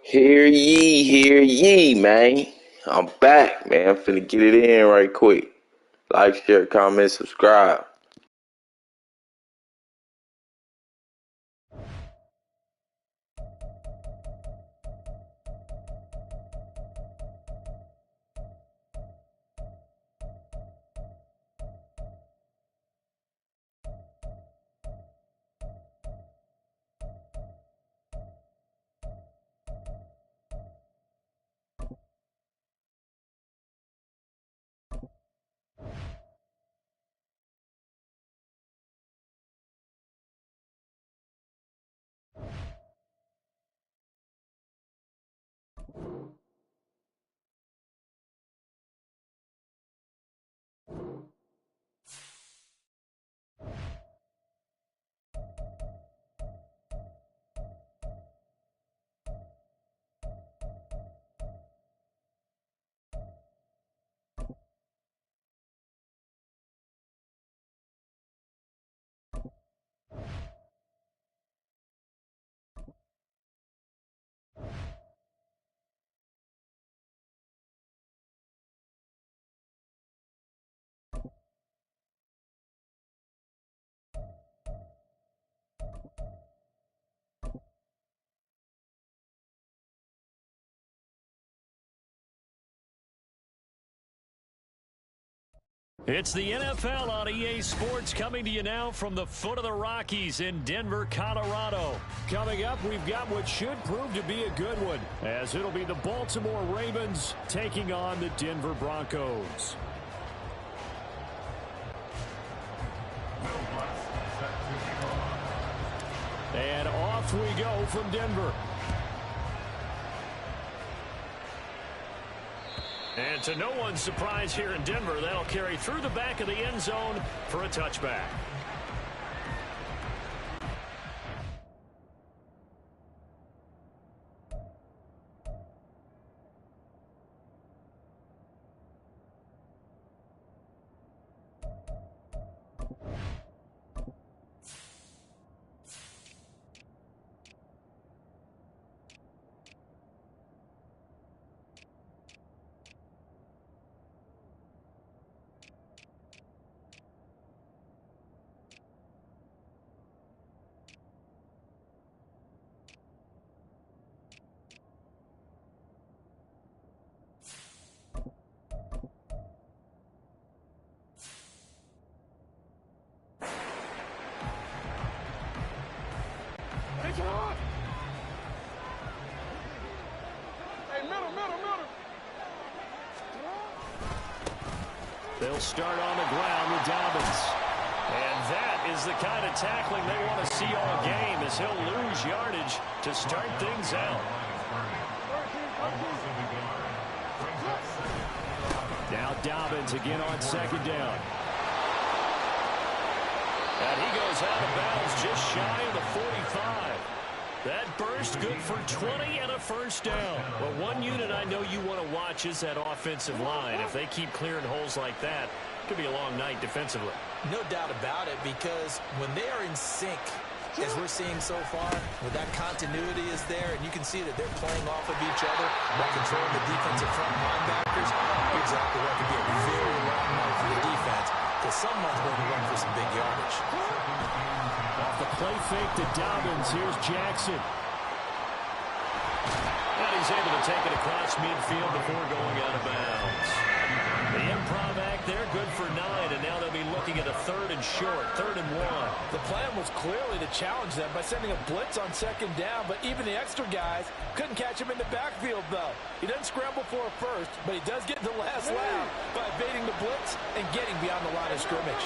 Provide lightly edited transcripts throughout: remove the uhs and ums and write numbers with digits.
Hear ye, man. I'm back, man. Finna get it in right quick. Like, share, comment, subscribe. It's the NFL on EA Sports coming to you now from the foot of the Rockies in Denver, Colorado. Coming up, we've got what should prove to be a good one, as it'll be the Baltimore Ravens taking on the Denver Broncos. And off we go from Denver. And to no one's surprise here in Denver, that'll carry through the back of the end zone for a touchback. They'll start on the ground with Dobbins. And that is the kind of tackling they want to see all game, as he'll lose yardage to start things out. Now Dobbins again on second down. And he goes out of bounds just shy of the 45. That burst good for 20 and a first down. Well, one unit I know you want to watch is that offensive line. If they keep clearing holes like that, it could be a long night defensively. No doubt about it, because when they are in sync, as we're seeing so far, where that continuity is there, and you can see that they're playing off of each other while controlling the defensive front linebackers, you're exactly right. It could be a very long night for the defense, because someone's going to run for some big yardage. Off the play fake to Dobbins, here's Jackson. And he's able to take it across midfield before going out of bounds. The improv act there, good for 9, and now they'll be looking at a third and short, 3rd and 1. The plan was clearly to challenge them by sending a blitz on second down, but even the extra guys couldn't catch him in the backfield, though. He doesn't scramble for a first, but he does get the last laugh by evading the blitz and getting beyond the line of scrimmage.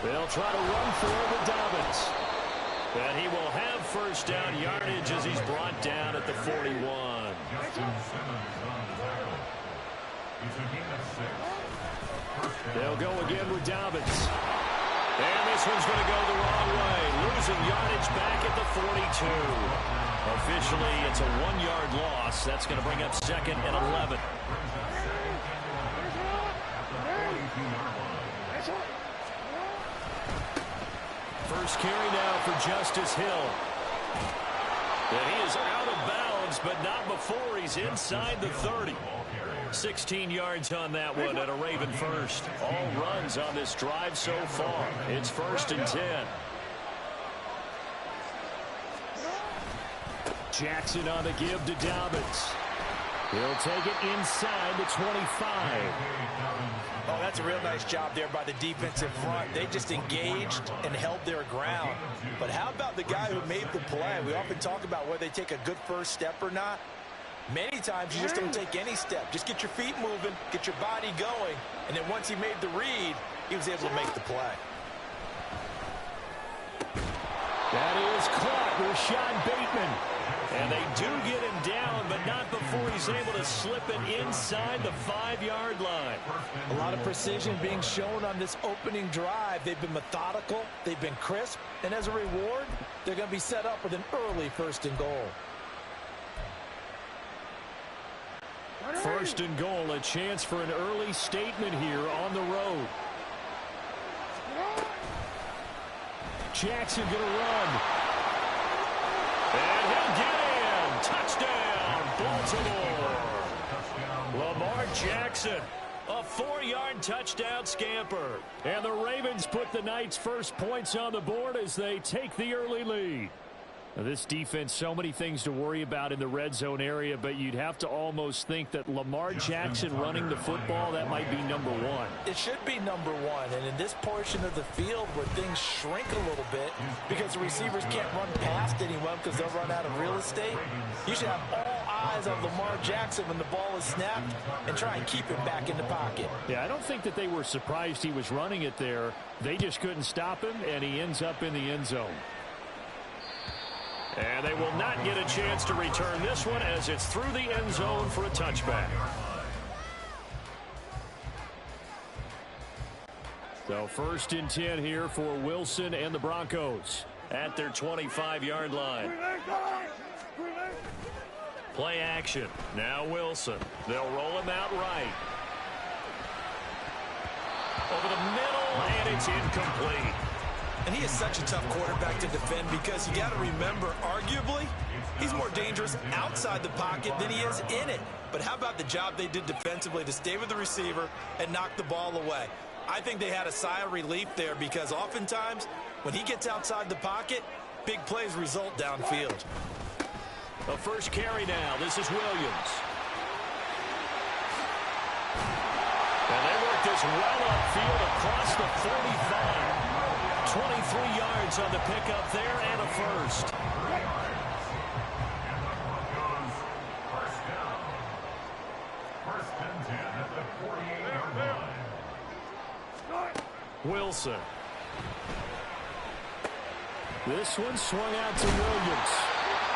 They'll try to run for it with Dobbins. And he will have first down yardage as he's brought down at the 41. They'll go again with Dobbins. And this one's going to go the wrong way. Losing yardage back at the 42. Officially, it's a 1-yard loss. That's going to bring up 2nd and 11. First carry now for Justice Hill. And he is out of bounds, but not before he's inside the 30. 16 yards on that one and a Raven first. All runs on this drive so far. It's 1st and 10. Jackson on the give to Dobbins. He'll take it inside the 25. Oh, that's a real nice job there by the defensive front. They just engaged and held their ground. But how about the guy who made the play? We often talk about whether they take a good first step or not. Many times you just don't take any step. Just get your feet moving, get your body going, and then once he made the read, he was able to make the play. That is caught, Rashad Bateman. And they do get him down, but not before he's able to slip it inside the 5-yard line. A lot of precision being shown on this opening drive. They've been methodical, they've been crisp, and as a reward, they're going to be set up with an early 1st and goal. 1st and goal, a chance for an early statement here on the road. Jackson going to run. And he'll get in. Touchdown, Baltimore. Lamar Jackson, a 4-yard touchdown scamper. And the Ravens put the night's first points on the board as they take the early lead. Now, this defense, so many things to worry about in the red zone area, but you'd have to almost think that Lamar Jackson running the football, that might be number one. It should be number one, and in this portion of the field where things shrink a little bit because the receivers can't run past anyone because they'll run out of real estate, you should have all eyes on Lamar Jackson when the ball is snapped and try and keep him back in the pocket. Yeah, I don't think that they were surprised he was running it there. They just couldn't stop him, and he ends up in the end zone. And they will not get a chance to return this one as it's through the end zone for a touchback. So 1st and 10 here for Wilson and the Broncos at their 25-yard line. Play action. Now Wilson. They'll roll him out right. Over the middle, and it's incomplete. And he is such a tough quarterback to defend because you got to remember, arguably, he's more dangerous outside the pocket than he is in it. But how about the job they did defensively to stay with the receiver and knock the ball away? I think they had a sigh of relief there because oftentimes when he gets outside the pocket, big plays result downfield. A first carry now. This is Williams. And they work this well upfield across the 45. 23 yards on the pickup there and a first. Wilson. This one swung out to Williams.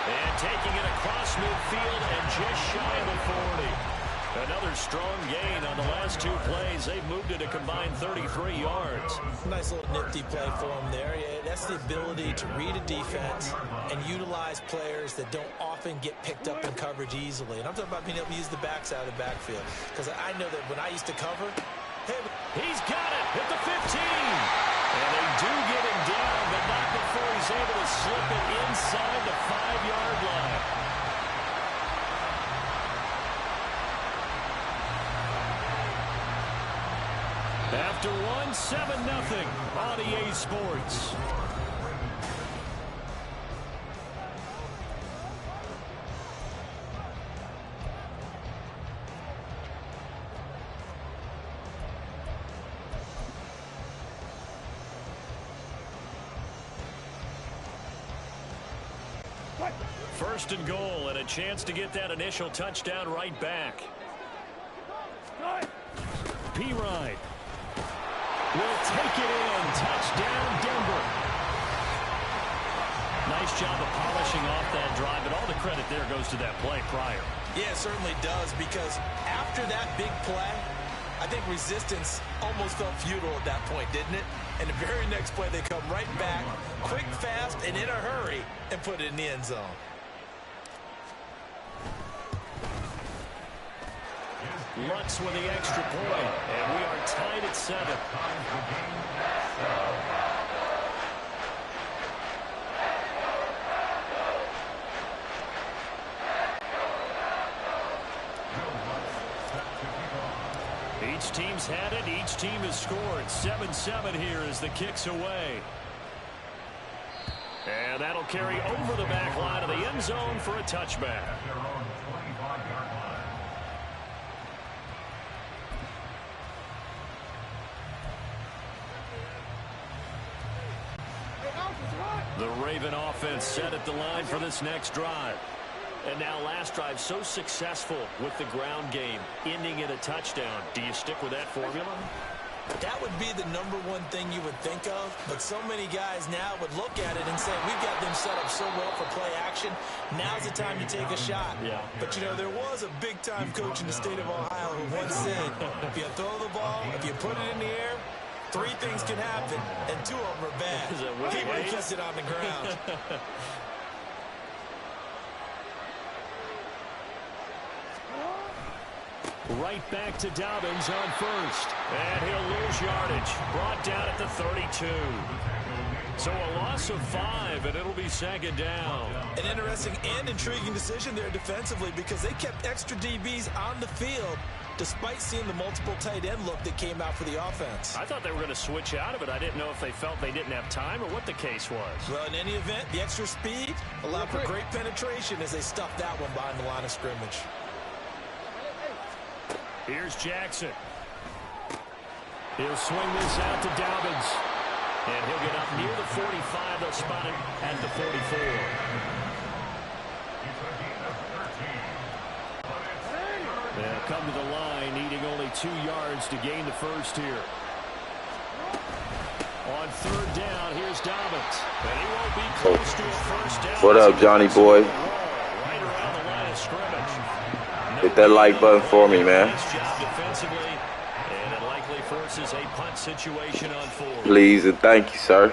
And taking it across midfield and just shy of the 40. Another strong gain on the last 2 plays. They've moved it a combined 33 yards. Nice little nifty play for him there. Yeah, that's the ability to read a defense and utilize players that don't often get picked up in coverage easily. And I'm talking about being able to use the backside of the backfield. Because I know that when I used to cover, hey, he's got it at the 15. And they do get him down, but not before he's able to slip it inside the 5-yard line. After one, 7-0 on EA Sports. First and goal and a chance to get that initial touchdown right back. P-Ride will take it in. Touchdown, Denver. Nice job of polishing off that drive, and all the credit there goes to that play prior. Yeah, it certainly does, because after that big play, I think resistance almost felt futile at that point, didn't it? And the very next play, they come right back, quick, fast, and in a hurry, and put it in the end zone. Lutz with the extra point, and we are tied at 7. Each team's had it. Each team has scored. 7-7 here as the kick's away. And that'll carry over the back line of the end zone for a touchback. The Raven offense set at the line for this next drive. And now last drive so successful with the ground game, ending in a touchdown. Do you stick with that formula? That would be the number one thing you would think of, but so many guys now would look at it and say, we've got them set up so well for play action. Now's the time to take a shot. Yeah. But, you know, there was a big-time coach in the state of Ohio who once said, if you throw the ball, if you put it in the air, 3 things can happen, and 2 of them are bad. He would have kept it on the ground. Right back to Dobbins on first. And he'll lose yardage. Brought down at the 32. So a loss of 5, and it'll be second down. An interesting and intriguing decision there defensively because they kept extra DBs on the field despite seeing the multiple tight end look that came out for the offense. I thought they were going to switch out of it. I didn't know if they felt they didn't have time or what the case was. Well, in any event, the extra speed allowed for great penetration as they stuffed that one behind the line of scrimmage. Here's Jackson. He'll swing this out to Dobbins. And he'll get up near the 45. They'll spot him at the 44. They'll come to the line, needing only 2 yards to gain the first here. On third down, here's Dobbins. And he won't be close to a first down. What up, Johnny boy? Right around the line of scrimmage. Hit that like button for me, man. Nice job defensively, and it likely forces a punt situation on 4. Please and thank you, sir.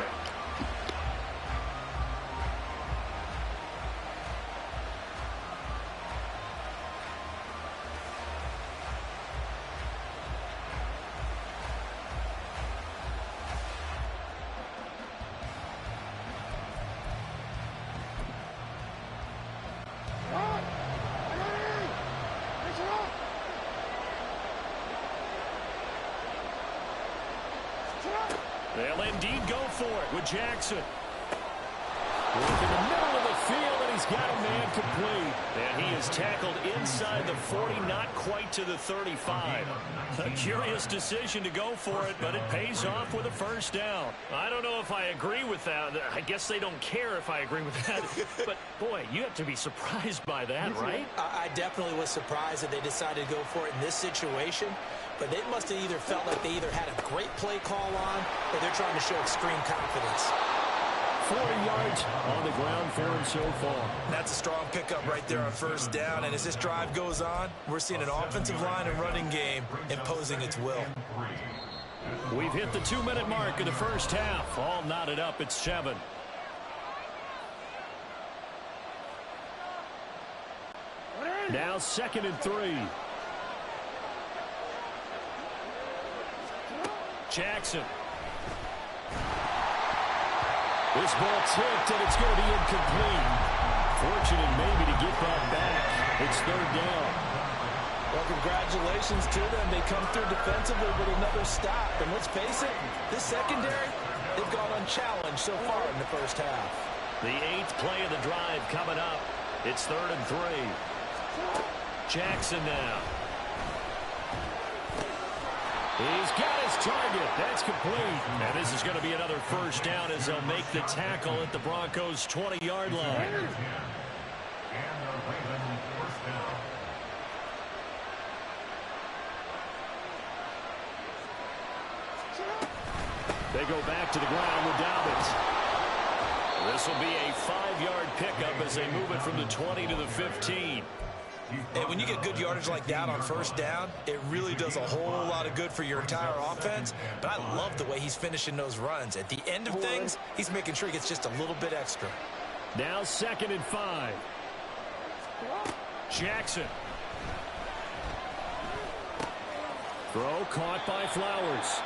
They'll indeed go for it with Jackson. Work in the middle of the field, and he's got a man complete. And he is tackled inside the 40, not quite to the 35. A curious decision to go for it, but it pays off with a first down. I don't know if I agree with that. I guess they don't care if I agree with that. But, boy, you have to be surprised by that, right? I definitely was surprised that they decided to go for it in this situation. But they must have either felt like they either had a great play call on or they're trying to show extreme confidence. 40 yards on the ground for him so far. That's a strong pickup right there on first down. And as this drive goes on, we're seeing an offensive line and running game imposing its will. We've hit the 2-minute mark of the first half. All knotted up at 7. Now 2nd and 3. Jackson. This ball tipped, and it's going to be incomplete. Fortunate maybe to get that back. It's 3rd down. Well, congratulations to them. They come through defensively with another stop. And let's face it, this secondary, they've gone unchallenged so far in the first half. The 8th play of the drive coming up. It's 3rd and 3. Jackson now. He's got his target. That's complete. And this is going to be another first down as they'll make the tackle at the Broncos' 20-yard line. They go back to the ground with Dobbins. This will be a 5-yard pickup as they move it from the 20 to the 15. And when you get good yardage like that on first down, it really does a whole lot of good for your entire offense. But I love the way he's finishing those runs. At the end of things, he's making sure he gets just a little bit extra. Now 2nd and 5. Jackson. Throw caught by Flowers.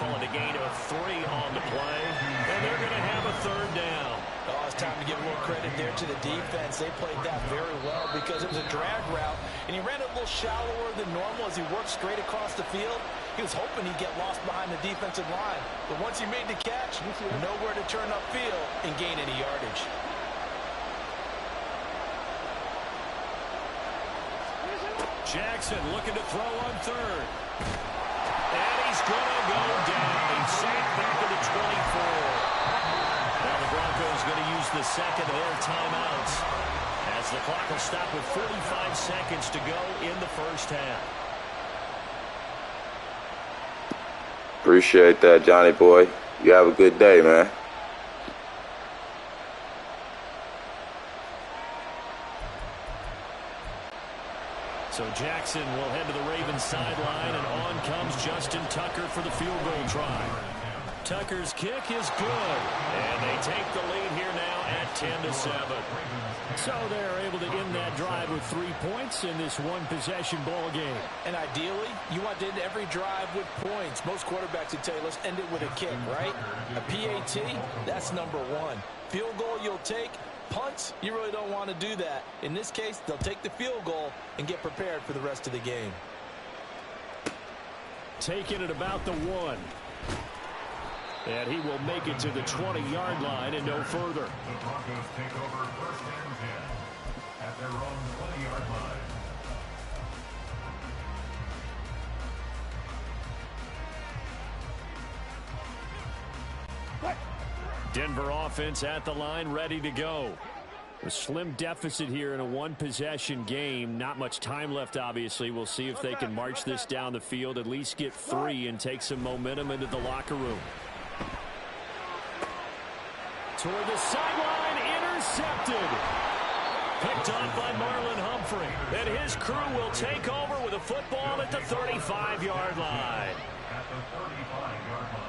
Calling a gain of 3 on the play. And they're going to have a 3rd down. Oh, it's time to give a little credit there to the defense. They played that very well because it was a drag route, and he ran it a little shallower than normal as he worked straight across the field. He was hoping he'd get lost behind the defensive line, but once he made the catch, nowhere to turn upfield and gain any yardage. Jackson looking to throw on third. And he's going to go down. He's sacked back to the 24. Now the Broncos going to use the second of their timeouts as the clock will stop with 45 seconds to go in the first half. Appreciate that, Johnny boy. You have a good day, man. So Jackson will head to the Ravens sideline, and on comes Justin Tucker for the field goal try. Tucker's kick is good, and they take the lead here now at 10-7. So they're able to end that drive with 3 points in this one-possession ball game. And ideally, you want to end every drive with points. Most quarterbacks would tell you, let's end it with a kick, right? A PAT, that's number one. Field goal you'll take. Punts, you really don't want to do that. In this case, they'll take the field goal and get prepared for the rest of the game. Taking it about the 1. And he will make it to the 20-yard line and no further. The Broncos take over first and 10 at their own 20-yard line. Denver offense at the line, ready to go. A slim deficit here in a one-possession game. Not much time left, obviously. We'll see if they can march this down the field, at least get 3 and take some momentum into the locker room. Toward the sideline, intercepted. Picked off by Marlon Humphrey. And his crew will take over with a football at the 35-yard line. At the 35-yard line.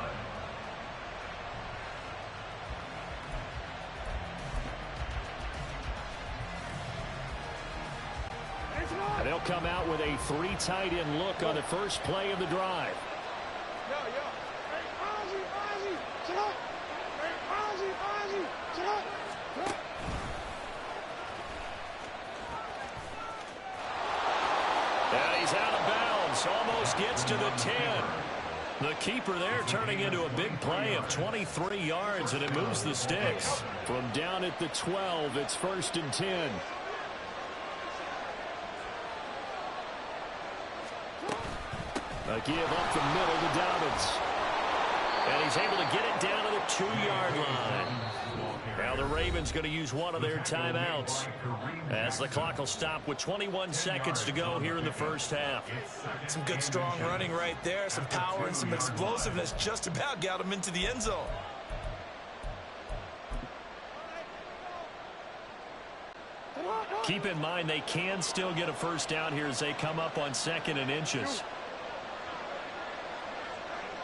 And they'll come out with a 3 tight end look on the first play of the drive. And he's out of bounds, almost gets to the 10. The keeper there turning into a big play of 23 yards, and it moves the sticks. From down at the 12, it's 1st and 10. A give up the middle to Dobbins. And he's able to get it down to the 2-yard line. Now the Ravens going to use one of their timeouts as the clock will stop with 21 seconds to go here in the first half. Some good strong running right there. Some power and some explosiveness just about got him into the end zone. Keep in mind they can still get a first down here as they come up on 2nd and inches.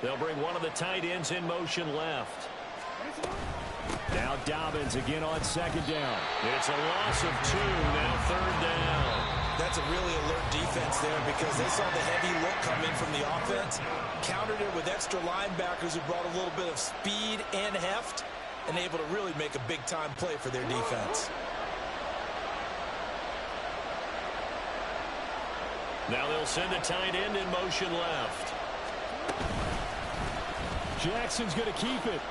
They'll bring one of the tight ends in motion left. Now Dobbins again on 2nd down. It's a loss of 2, now 3rd down. That's a really alert defense there because they saw the heavy look come in from the offense, countered it with extra linebackers who brought a little bit of speed and heft, and able to really make a big-time play for their defense. Now they'll send a tight end in motion left. Jackson's going to keep it.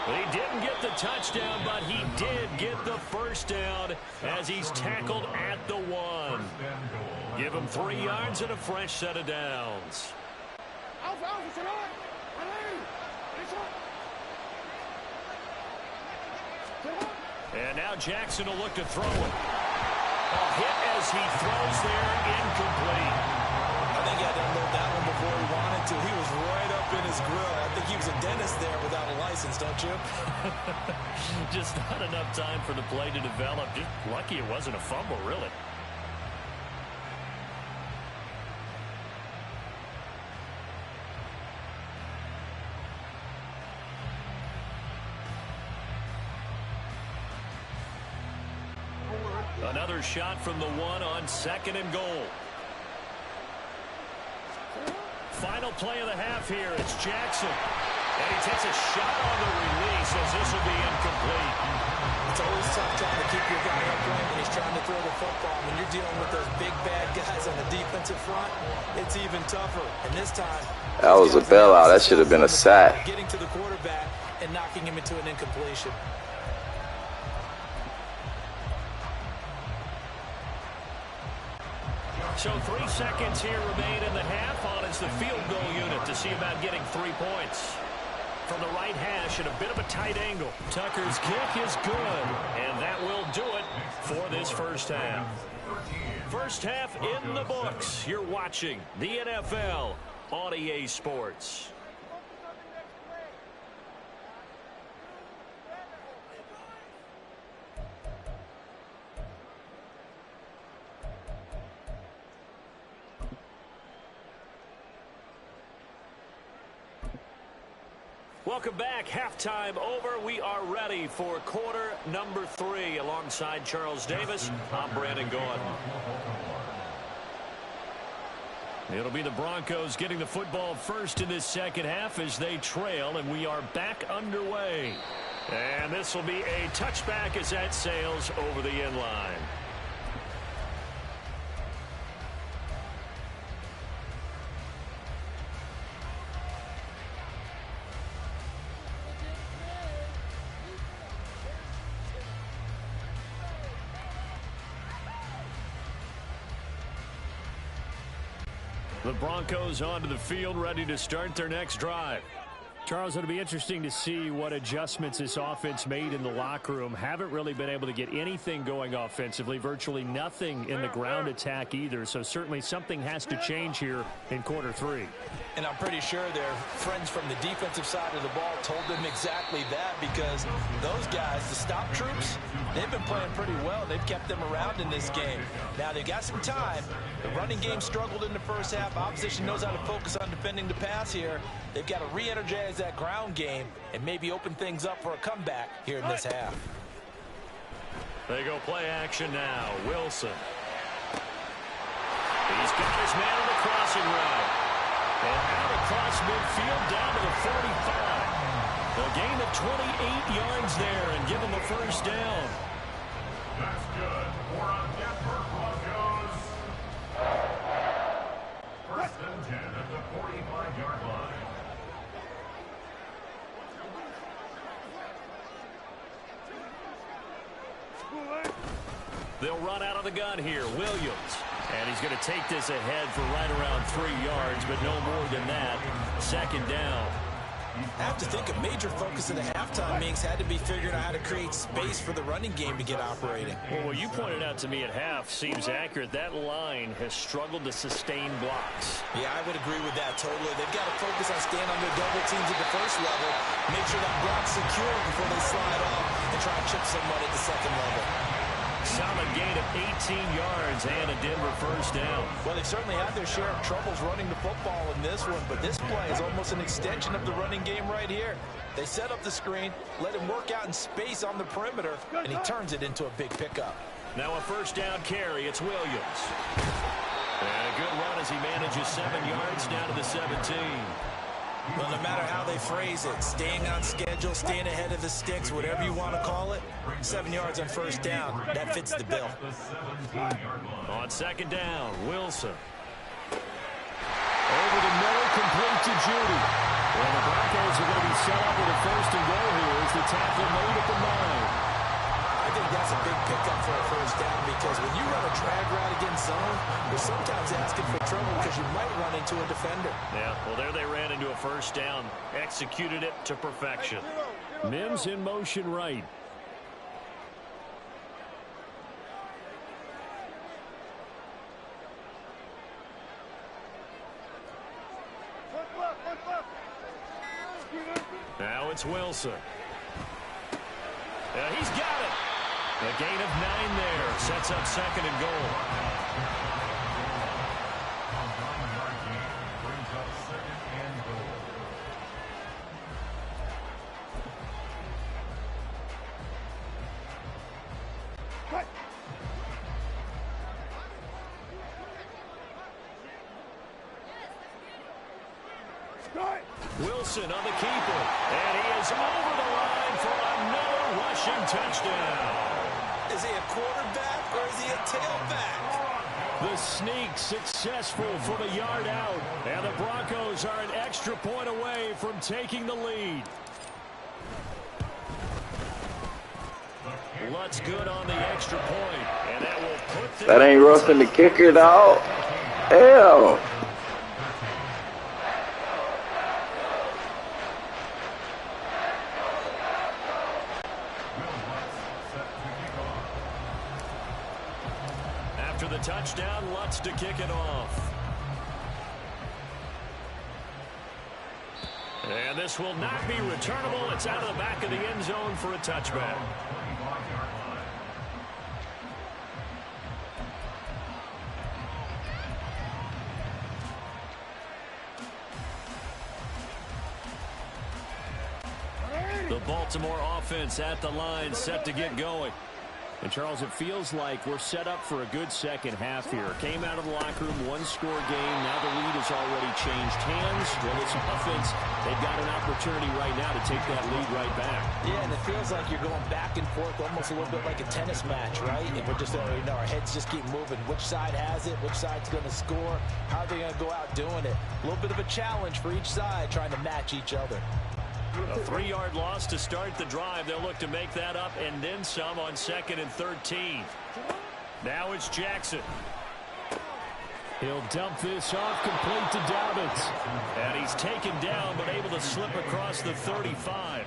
He didn't get the touchdown, but he did get the first down as he's tackled at the 1. Give him 3 yards and a fresh set of downs. And now Jackson will look to throw it. A hit as he throws there, incomplete. I think he had to unload that one before he wanted to. He was right up in his grill. I think he was a dentist there without a license, don't you? Just not enough time for the play to develop. Just lucky it wasn't a fumble, really. Another shot from the 1 on 2nd and goal. Final play of the half here. It's Jackson. And he takes a shot on the release as this will be incomplete. It's always tough trying to keep your guy upright when he's trying to throw the football. When you're dealing with those big, bad guys on the defensive front, it's even tougher. And this time, That was a bailout. That should have been a sack. getting to the quarterback and knocking him into an incompletion. So 3 seconds here remain in the half. On is the field goal unit to see about getting 3 points. From the right hash at a bit of a tight angle. Tucker's kick is good. And that will do it for this first half. First half in the books. You're watching the NFL on EA Sports. Welcome back. Halftime over. We are ready for quarter number 3. Alongside Charles Davis, I'm Brandon Gaudin. It'll be the Broncos getting the football first in this second half as they trail, and we are back underway. And this will be a touchback as that sails over the end line. The Broncos onto the field, ready to start their next drive. Charles, it'll be interesting to see what adjustments this offense made in the locker room. Haven't really been able to get anything going offensively, virtually nothing in the ground attack either. So certainly something has to change here in quarter 3. And I'm pretty sure their friends from the defensive side of the ball told them exactly that, because those guys, the stop troops, they've been playing pretty well. They've kept them around in this game. Now they've got some time. The running game struggled in the first half. Opposition knows how to focus on defending the pass here. They've got to re-energize that ground game and maybe open things up for a comeback here in this half. They go play action now. Wilson. He's got his man on the crossing route. And out across midfield down to the 45. A gain of 28 yards there and give him a first down. That's good for a Denver Broncos. First and 10 at the 45-yard line. They'll run out of the gun here. Williams. And he's going to take this ahead for right around 3 yards, but no more than that. Second down. I have to think a major focus of the halftime meetings had to be figuring out how to create space for the running game to get operating. Well, what you pointed out to me at half seems accurate. That line has struggled to sustain blocks. Yeah, I would agree with that totally. They've got to focus on staying under double teams at the first level, make sure that block's secure before they slide off and try and chip someone at the second level. Solid gain of 18 yards and a Denver first down. Well, they've certainly had their share of troubles running the football in this one, but this play is almost an extension of the running game right here. They set up the screen, let him work out in space on the perimeter, and he turns it into a big pickup. Now a first down carry. It's Williams. And a good run as he manages 7 yards down to the 17. Well, no matter how they phrase it, staying on schedule, staying ahead of the sticks, whatever you want to call it, 7 yards on first down, that fits the bill. On second down, Wilson. Over the middle, complete to Judy. Well, the Broncos are going to be set up with a first and goal here as the tackle made at the 9. I think that's a big pickup for a first down, because when you run a drag route against zone, you're sometimes asking for trouble because you might run into a defender. Yeah, well, there they ran into a first down, executed it to perfection. Mims in motion right. Now it's Wilson. He's got it. A gain of 9 there. Sets up second and goal. Brings up second and goal. Wilson on the keeper, and he is over the line for another rushing touchdown. Is he a quarterback or is he a tailback? The sneak successful from a yard out, and the Broncos are an extra point away from taking the lead. Lutz good on the extra point, and that will put them. That ain't roughing the kicker, dog. Hell. After the touchdown, Lutz to kick it off. And this will not be returnable. It's out of the back of the end zone for a touchback. The Baltimore offense at the line, set to get going. And, Charles, it feels like we're set up for a good second half here. Came out of the locker room, one-score game. Now the lead has already changed hands. Well, this offense, they've got an opportunity right now to take that lead right back. Yeah, and it feels like you're going back and forth almost a little bit like a tennis match, right? And we're just, our heads just keep moving. Which side has it? Which side's going to score? How are they going to go out doing it? A little bit of a challenge for each side, trying to match each other. A 3-yard loss to start the drive. They'll look to make that up and then some on 2nd and 13. Now it's Jackson. He'll dump this off complete to Dobbins. And he's taken down but able to slip across the 35.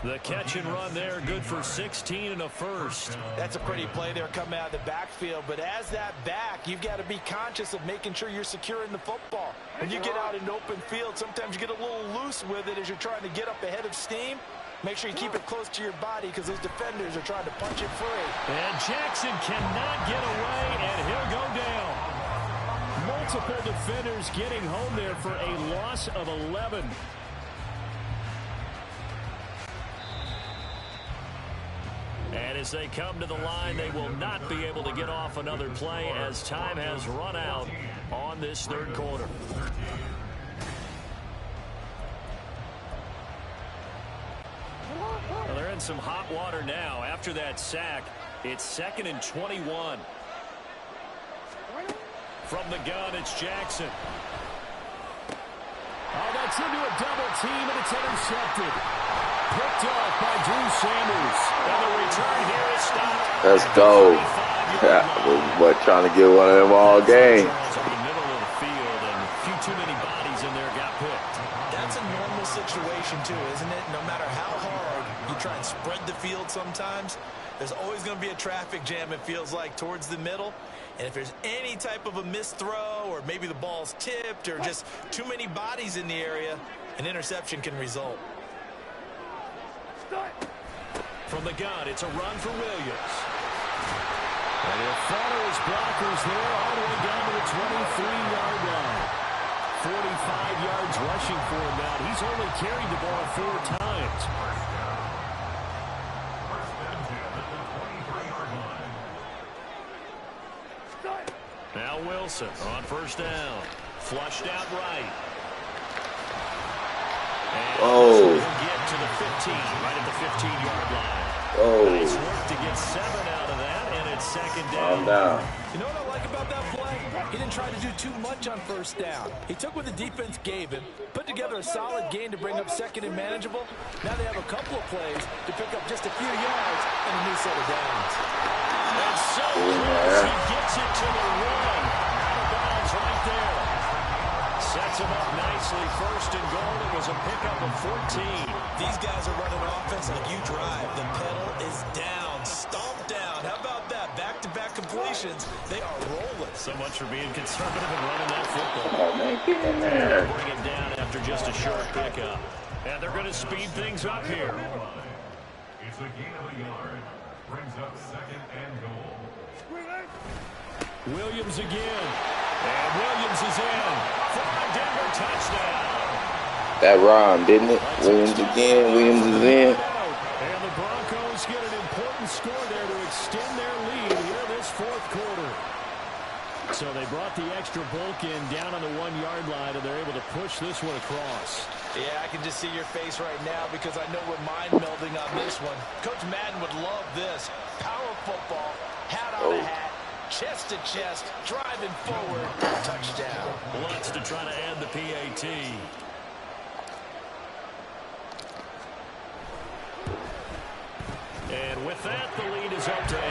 The catch and run there, good for 16 and a first. That's a pretty play there coming out of the backfield. But as that back, you've got to be conscious of making sure you're securing the football. When you get out in open field, sometimes you get a little loose with it as you're trying to get up ahead of steam. Make sure you keep it close to your body because those defenders are trying to punch it free. And Jackson cannot get away, and he'll go down. Multiple defenders getting home there for a loss of 11. And as they come to the line, they will not be able to get off another play as time has run out on this third quarter. Well, they're in some hot water now. After that sack, it's 2nd and 21. From the gun, it's Jackson. Oh, that's into a double team, and it's intercepted. Picked off by Drew Sanders. And the return here is stopped. Let's go. But trying to get one of them all game. In the middle of the field, and a few too many bodies in there got picked. That's a normal situation, too, isn't it? No matter how hard you try and spread the field sometimes, there's always going to be a traffic jam, it feels like, towards the middle. And if there's any type of a missed throw or maybe the ball's tipped or just too many bodies in the area, an interception can result. From the gun, it's a run for Williams. And he'll follow his blockers there all the way down to the 23-yard line. 45 yards rushing for him now. He's only carried the ball 4 times. Now Wilson on first down. Flushed out right. And Oh. will get to the 15, right at the 15-yard line. Oh. Nice work to get 7 out of that, and it's 2nd Calm down. down. You know what I like about that play? He didn't try to do too much on first down. He took what the defense gave him, put together a solid gain to bring up 2nd and manageable. Now they have a couple of plays to pick up just a few yards and a new set of downs. And so close, he gets it to the 1. Out of bounds right there. Sets him up nicely. 1st and goal. It was a pickup of 14. These guys are running offense like you drive. The pedal is down, stomped down. How about that? Back-to-back completions. They are rolling. So much for being conservative and running that football. Oh, man, get in there. Bring it down after just a short pickup. And they're going to speed things up here. It's a gain of a yard. Brings up 2nd and goal. Williams again. And Williams is in for a Denver touchdown. That rhymed, didn't it? Williams again. Williams is in. And the Broncos get an important score there to extend their lead here this 4th quarter. So they brought the extra bulk in down on the 1-yard line, and they're able to push this one across. Yeah, I can just see your face right now because I know we're mind melding on this one. Coach Madden would love this. Power football, hat on a hat, chest to chest, driving forward, touchdown. Lutz to try to add the PAT. And with that, the lead is up to 8.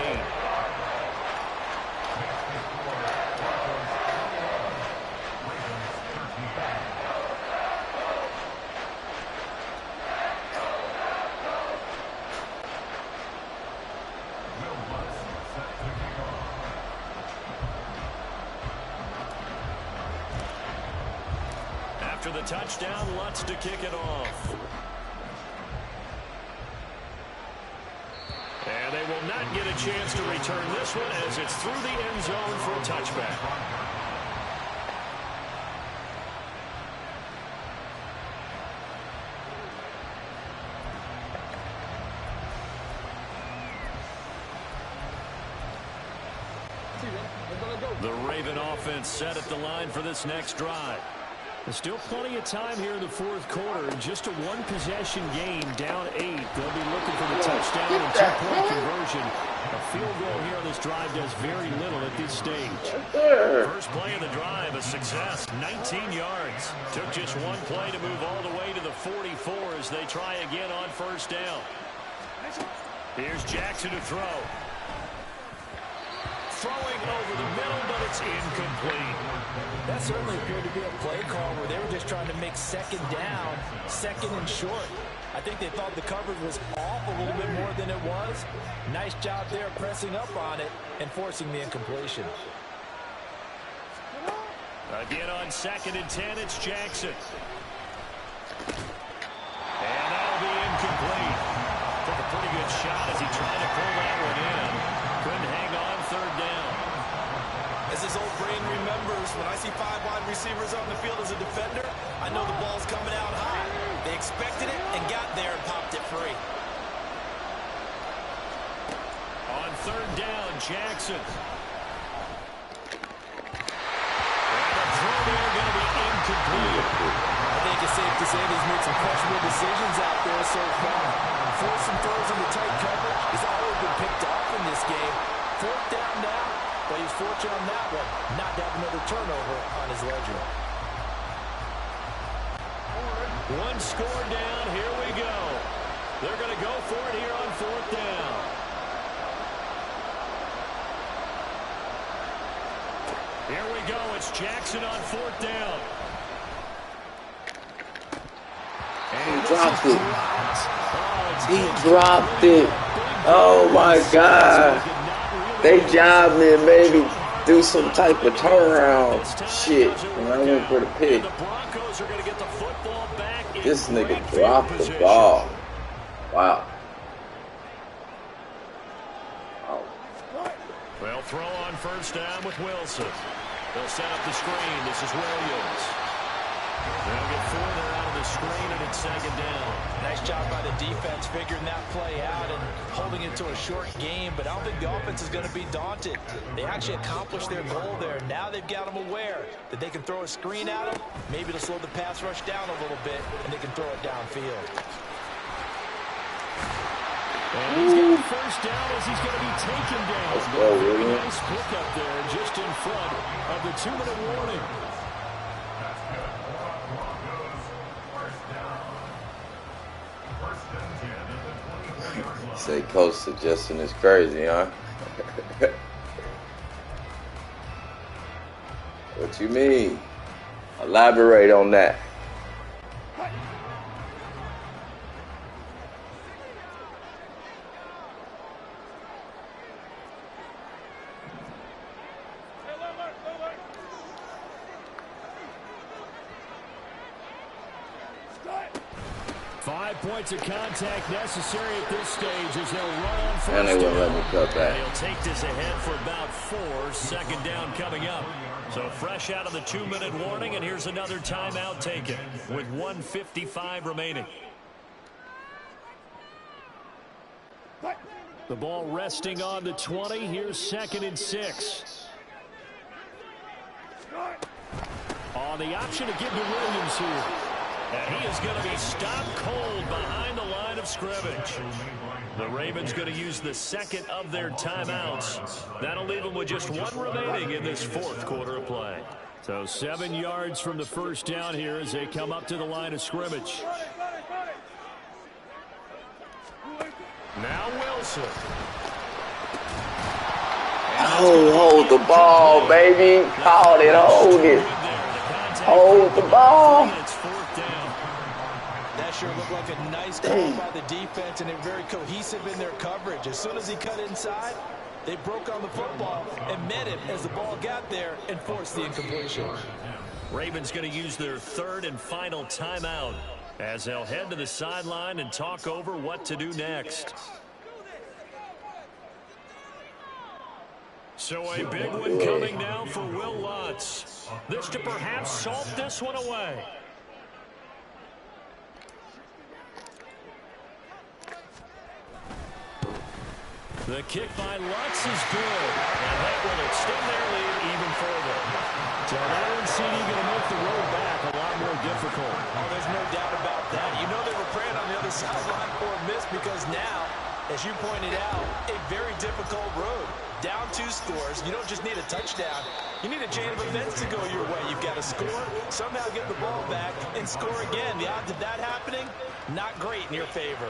After the touchdown, Lutz to kick it off. And they will not get a chance to return this one as it's through the end zone for a touchback. The Raven offense set at the line for this next drive. There's still plenty of time here in the fourth quarter. Just a one-possession game, down 8. They'll be looking for the touchdown and two-point conversion. A field goal here on this drive does very little at this stage. First play of the drive, a success, 19 yards. Took just one play to move all the way to the 44 as they try again on first down. Here's Jackson to throw. Throwing over the middle, but it's incomplete. That certainly appeared to be a play call where they were just trying to make second down, second and short. I think they thought the coverage was off a little bit more than it was. Nice job there pressing up on it and forcing the incompletion. Again on 2nd and 10, it's Jackson. And that'll be incomplete. Took a pretty good shot as he tried to pull that one in. Couldn't hang on third down. As his old brain remembers, when I see 5 wide receivers on the field as a defender, I know the ball's coming out high. They expected it and got there and popped it free. On third down, Jackson. And the throw there going to be incomplete. I think it's safe to say he's made some questionable decisions out there so far. Forcing throws into tight coverage has always been picked off in this game. Fourth down now, but he's fortunate on that one, not to have another turnover on his ledger. One score down, here we go. They're going to go for it here on fourth down. Here we go, it's Jackson on fourth down. He dropped it. He dropped it. Oh my God. They jobbed me and made me do some type of turnaround shit. And I went for the pick. This nigga dropped the ball. Wow. Well, throw on first down with Wilson. They'll set up the screen. This is Williams. They'll get 4 there out of the screen, and it's second down. Nice job by the defense figuring that play out and holding it to a short game, but I don't think the offense is going to be daunted. They actually accomplished their goal there. Now they've got them aware that they can throw a screen at them, maybe to slow the pass rush down a little bit, and they can throw it downfield. And he's got a first down as he's going to be taken down. Let's go, Williams. Nice pick up there just in front of the 2-minute warning. Say coach suggesting is crazy, huh? What you mean? Elaborate on that. Points of contact necessary at this stage as they'll run on first And they won't let me cut and back. he'll take this ahead for about 4. Second down coming up. So fresh out of the 2-minute warning, and here's another timeout taken with 1:55 remaining. The ball resting on the 20. Here's 2nd and 6. On the option to give to Williams here. And he is going to be stopped cold behind the line of scrimmage. The Ravens going to use the second of their timeouts. That'll leave them with just one remaining in this fourth quarter of play. So 7 yards from the first down here as they come up to the line of scrimmage. Now Wilson. Oh, hold the ball, baby. Call it, hold it. Hold the ball. That sure looked like a nice call by the defense, and they're very cohesive in their coverage. As soon as he cut inside, they broke on the football and met him as the ball got there and forced the incompletion. Ravens going to use their third and final timeout as they'll head to the sideline and talk over what to do next. So a big one coming now for Will Lutz. This to perhaps salt this one away. The kick by Lutz is good, and that will extend their lead even further. So that one CD going to make the road back a lot more difficult. Oh, there's no doubt about that. You know they were praying on the other sideline for a miss because now, as you pointed out, a very difficult road. Down 2 scores. You don't just need a touchdown. You need a chain of events to go your way. You've got to score, somehow get the ball back, and score again. The odds of that happening, not great in your favor.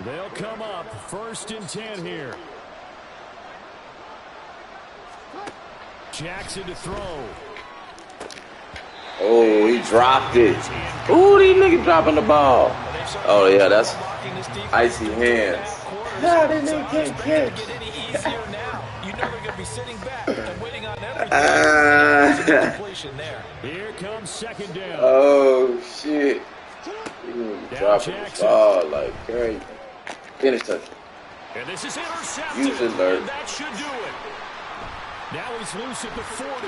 They'll come up 1st and 10 here. Jackson to throw. Oh, he dropped it. Ooh, these niggas dropping the ball. Oh, yeah, that's icy hands. Nah, this nigga can't catch. You know they're going to be sitting back and waiting on everything. Completion there. Here comes 2nd down. Oh, shit. Dropping the ball like crazy. Finish touch. And this is intercepted. Use alert. And that should do it. Now he's loose at the 40.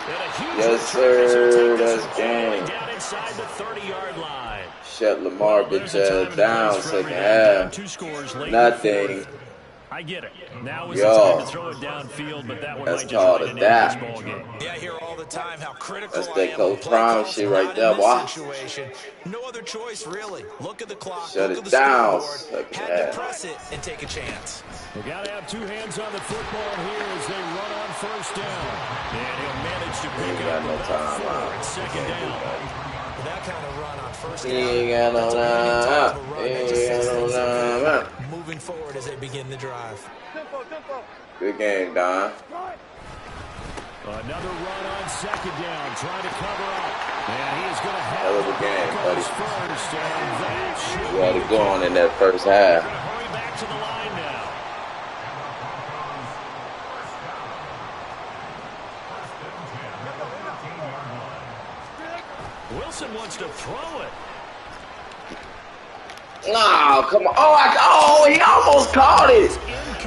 And a huge yes, sir. That's game. Down inside the 30-yard line. Shut Lamar bitch ass down second half. Nothing. I get it. Now is the time to throw it downfield, but that one might just called a that. Yeah, I hear all the time how critical That's I that am Coach of Prime shit right there, boy. situation. No other choice, really. Look at the clock. Shut look it at the down. scoreboard. Had to press it and take a chance. We got to have 2 hands on the football here as they run on 1st down. And he'll manage to pick up about 4 at 2nd down. That kind of run on 1st down. He ain't got no time. He ain't got no time. Moving forward as they begin the drive. Good game, Don. Another run on 2nd down, trying to cover up. And he is going to have Hell of a game, buddy. first. And that should We had it going in that first half. hurry back to the line now. Wilson wants to throw it. No, come on. Oh, he almost caught it.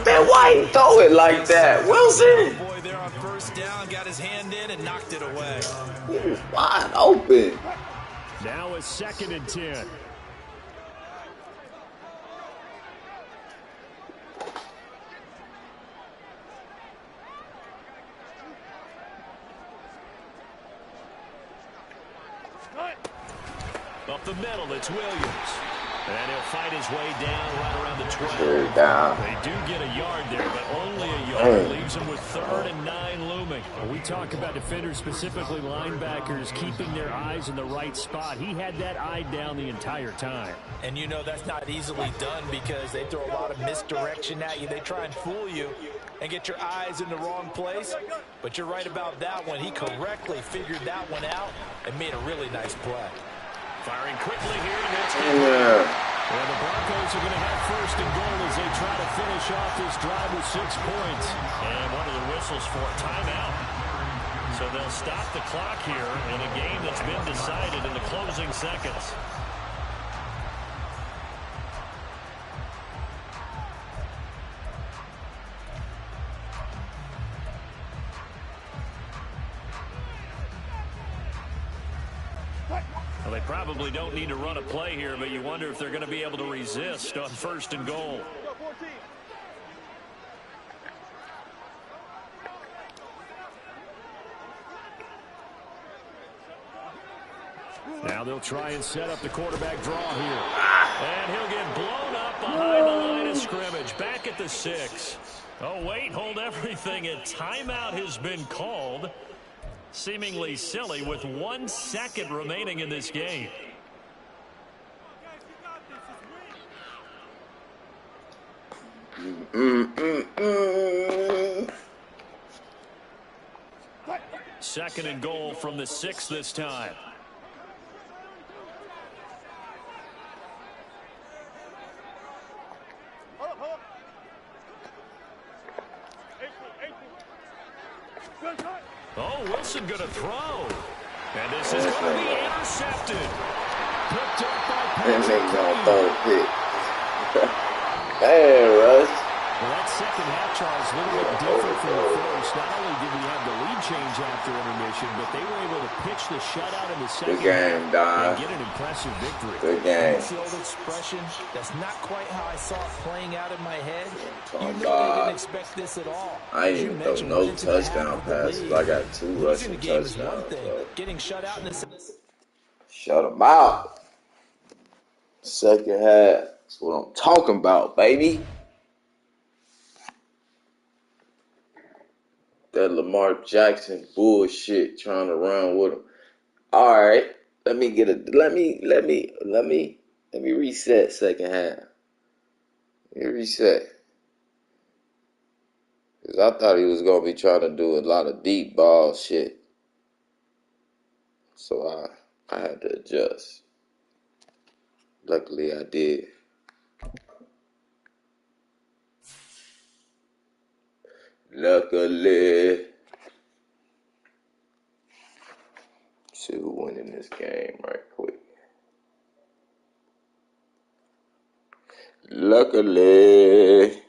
Man, why he throw it like that? Wilson. Boy, there on 1st down, got his hand in and knocked it away. He was wide open. Now it's 2nd and 10. Up the middle, it's Williams. And he'll fight his way down right around the 12. They do get a yard there, but only a yard. Leaves them with 3rd and 9 looming. When we talk about defenders, specifically linebackers, keeping their eyes in the right spot. He had that eye down the entire time. And you know that's not easily done because they throw a lot of misdirection at you. They try and fool you and get your eyes in the wrong place. But you're right about that one. He correctly figured that one out and made a really nice play. Firing quickly here, and that's good. Well, the Broncos are going to have 1st and goal as they try to finish off this drive with 6 points. And one of the whistles for a timeout. So they'll stop the clock here in a game that's been decided in the closing seconds. Well, they probably don't need to run a play here, but you wonder if they're going to be able to resist on 1st and goal. Now they'll try and set up the quarterback draw here. And he'll get blown up behind the line of scrimmage. Back at the 6. Oh, wait, hold everything. A timeout has been called. Seemingly silly with 1 second remaining in this game. Second and goal from the 6 this time. Oh, Wilson going to throw. And this is going to be intercepted. Picked up by Patrick. Hey, Russ. Well, that second half, Charles, a little bit different from the first. Not only did we have the lead change after intermission, but they were able to pitch the shutout in the second half and get an impressive victory. Good game. That's the old expression. That's not quite how I saw it playing out in my head. You really didn't expect this at all. I ain't even throw no touchdown passes. I got 2 rushing touchdowns. Getting shut out in the shut them out. Second half. That's what I'm talking about, baby. That Lamar Jackson bullshit trying to run with him. All right, let me reset second half. Let me reset. Cause I thought he was gonna be trying to do a lot of deep ball shit. So I had to adjust. Luckily I did. Luckily. See who won in this game right quick. Luckily.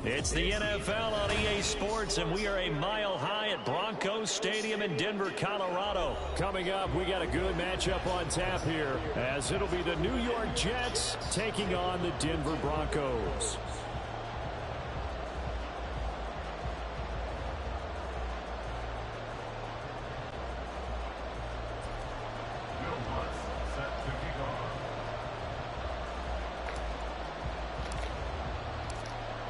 It's the NFL on EA Sports, and we are a mile high at Broncos Stadium in Denver, Colorado. Coming up, we got a good matchup on tap here, as it'll be the New York Jets taking on the Denver Broncos.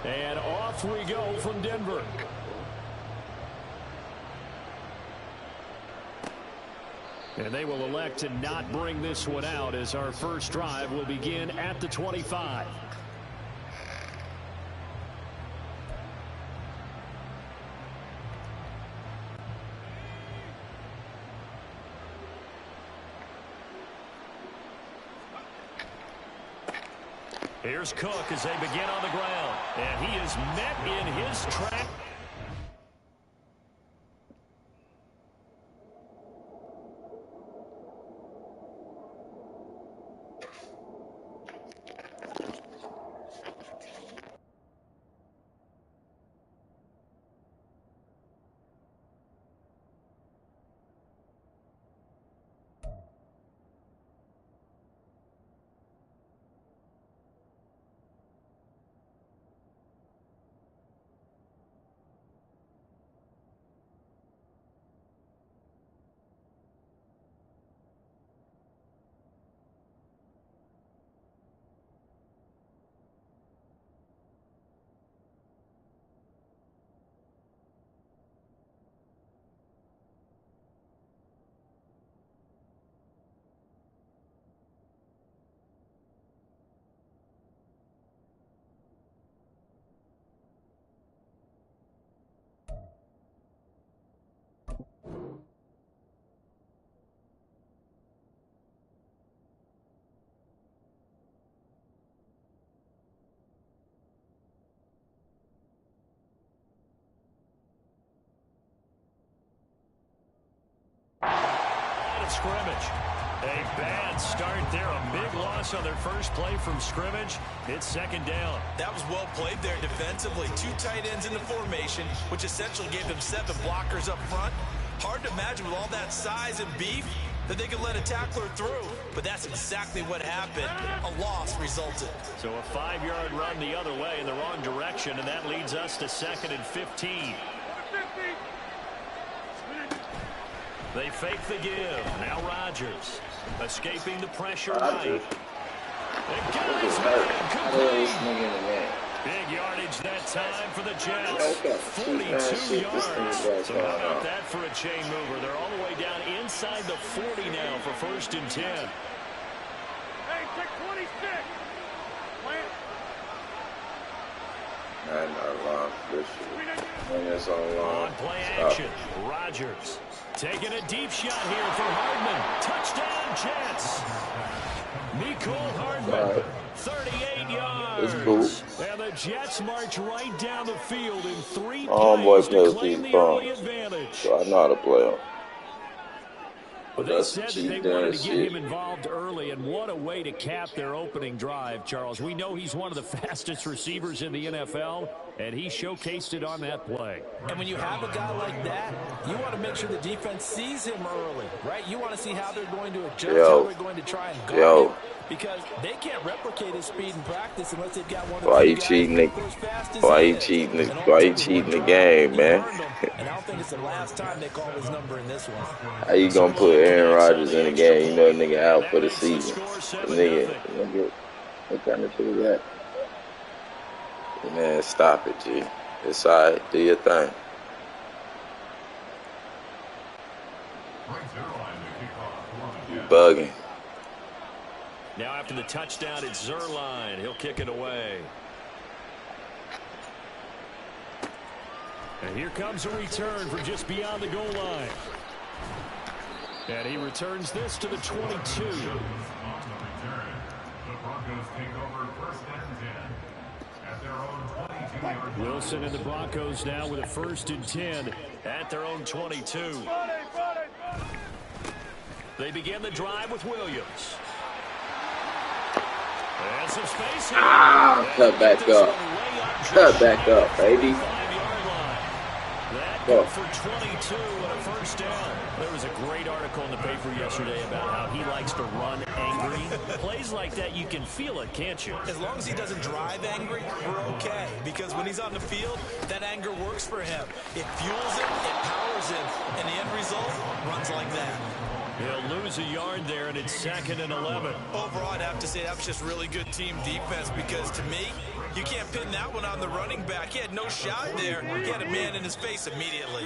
And off we go from Denver. And they will elect to not bring this one out, as our first drive will begin at the 25. Here's Cook as they begin on the ground. And he is met in his track. Scrimmage. A bad start there. A big loss on their first play from scrimmage. It's second down. That was well played there defensively. 2 tight ends in the formation, which essentially gave them 7 blockers up front. Hard to imagine with all that size and beef that they could let a tackler through. But that's exactly what happened. A loss resulted. So a 5-yard run the other way in the wrong direction, and that leads us to 2nd and 15. They fake the give. Now Rodgers escaping the pressure right. And guys, big yardage that time for the Jets. 42 yards. So how about that for a chain mover? They're all the way down inside the 40 now for 1st and 10. Hey, check 26. I'm not long. When it's on long. On play action. Rodgers taking a deep shot here for Hardman. Touchdown, Jets. Nicole Hardman, 38 yards. It's cool. And the Jets march right down the field in 3 Homeboy plays to plays claim these the early bums, advantage. so I know how to play them. Well, they said that they wanted to get him involved early, and what a way to cap their opening drive, Charles. We know he's one of the fastest receivers in the NFL, and he showcased it on that play. And when you have a guy like that, you want to make sure the defense sees him early, right? You want to see how they're going to adjust, how they're going to try and guard him, because they can't replicate his speed in practice unless they've got one of the Why you cheating the game, man? And I don't think it's the last time they call his number in this one. How you gonna put Aaron Rodgers in the game? You know, nigga out for the season. Nigga, what kind of shit is that? Man, stop it, G. It's all right. Do your thing. You bugging. Now after the touchdown, it's Zerline. He'll kick it away. And here comes a return from just beyond the goal line. And he returns this to the 22. Wilson and the Broncos now with a 1st and 10 at their own 22. They begin the drive with Williams. And some space here. Ah, cut back up. Cut back up, baby. That good for 22 and a first down. There was a great article in the paper yesterday about how he likes to run angry. Plays like that, you can feel it, can't you? As long as he doesn't drive angry, we're okay. Because when he's on the field, that anger works for him. It fuels him, it powers him, and the end result runs like that. He'll lose a yard there, and it's 2nd and 11. Overall, I'd have to say that was just really good team defense because, to me, you can't pin that one on the running back. He had no shot there. He had a man in his face immediately.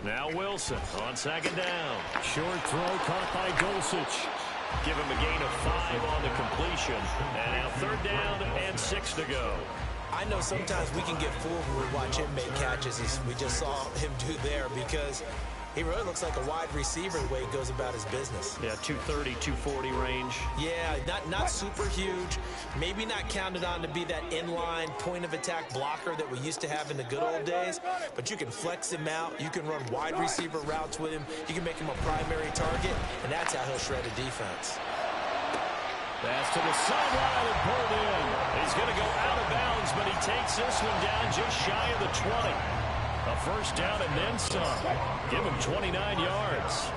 Now Wilson on 2nd down. Short throw caught by Dulcich. Give him a gain of 5 on the completion. And now 3rd down and 6 to go. I know sometimes we can get fooled when we watch him make catches, as we just saw him do there, because he really looks like a wide receiver the way he goes about his business. Yeah, 230, 240 range. Yeah, not super huge. Maybe not counted on to be that inline point-of-attack blocker that we used to have in the good old days. But you can flex him out. You can run wide receiver routes with him. You can make him a primary target, and that's how he'll shred a defense. Pass to the sideline and pulled in. He's going to go out of bounds, but he takes this one down just shy of the 20. A first down and then some. Give him 29 yards.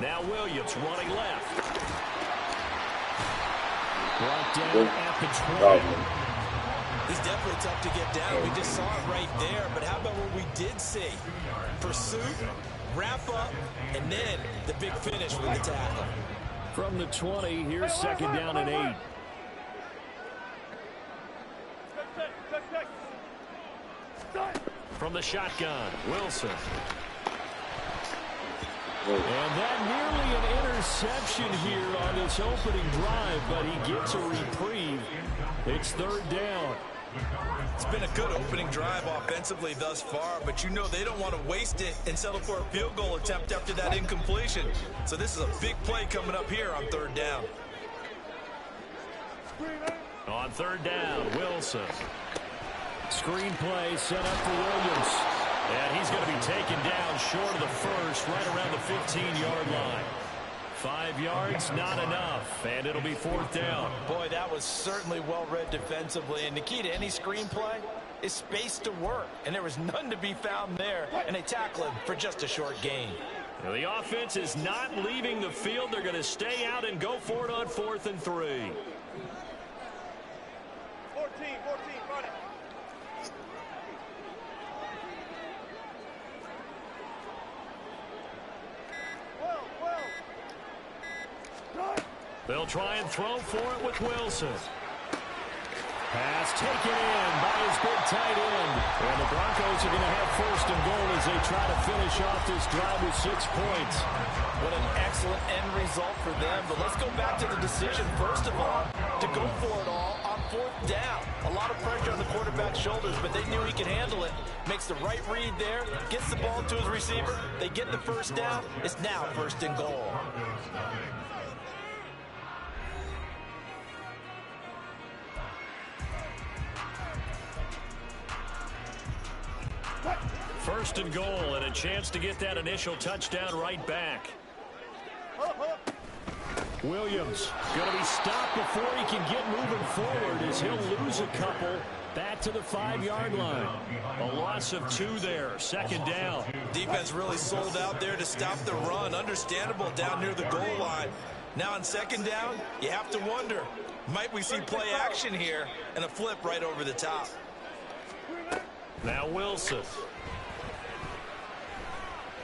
Now Williams running left. Brought down at the 20. He's definitely tough to get down. We just saw it right there. But how about what we did see? Pursuit, wrap up, and then the big finish with the tackle. From the 20, here's 2nd down and 8. From the shotgun, Wilson. And that nearly an interception here on this opening drive, but he gets a reprieve. It's 3rd down. It's been a good opening drive offensively thus far, but you know they don't want to waste it and settle for a field goal attempt after that incompletion. So this is a big play coming up here on 3rd down. On 3rd down, Wilson. Screen play set up for Williams. And he's going to be taken down short of the first, right around the 15-yard line. 5 yards, not enough, and it'll be 4th down. Boy, that was certainly well-read defensively, and the key to any screen play is space to work, and there was none to be found there, and they tackle him for just a short gain. Now, the offense is not leaving the field. They're going to stay out and go for it on 4th and 3. 14, run it. They'll try and throw for it with Wilson. Pass taken in by his big tight end. And the Broncos are going to have 1st and goal as they try to finish off this drive with 6 points. What an excellent end result for them. But let's go back to the decision, first of all, to go for it all on 4th down. A lot of pressure on the quarterback's shoulders, but they knew he could handle it. Makes the right read there, gets the ball to his receiver. They get the first down. It's now 1st and goal. First and goal, and a chance to get that initial touchdown right back. Williams going to be stopped before he can get moving forward as he'll lose a couple back to the 5-yard line. A loss of 2 there, 2nd down. Defense really sold out there to stop the run. Understandable down near the goal line. Now on 2nd down, you have to wonder, might we see play action here and a flip right over the top? Now Wilson.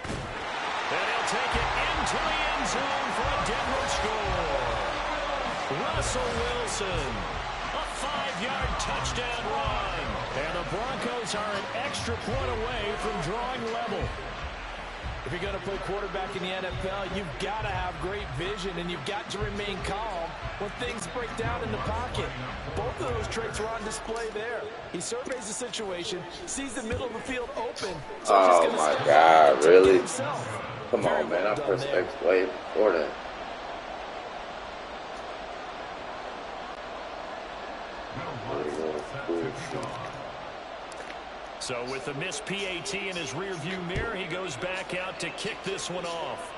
And he'll take it into the end zone for a Denver score. Russell Wilson, a 5-yard touchdown run. And the Broncos are an extra point away from drawing level. If you're going to play quarterback in the NFL, you've got to have great vision, and you've got to remain calm when things break down in the pocket. Both of those traits are on display there. He surveys the situation, sees the middle of the field open. So oh, my God, really? Come on, man. I pressed X way before that. So with the missed PAT in his rearview mirror, he goes back out to kick this one off.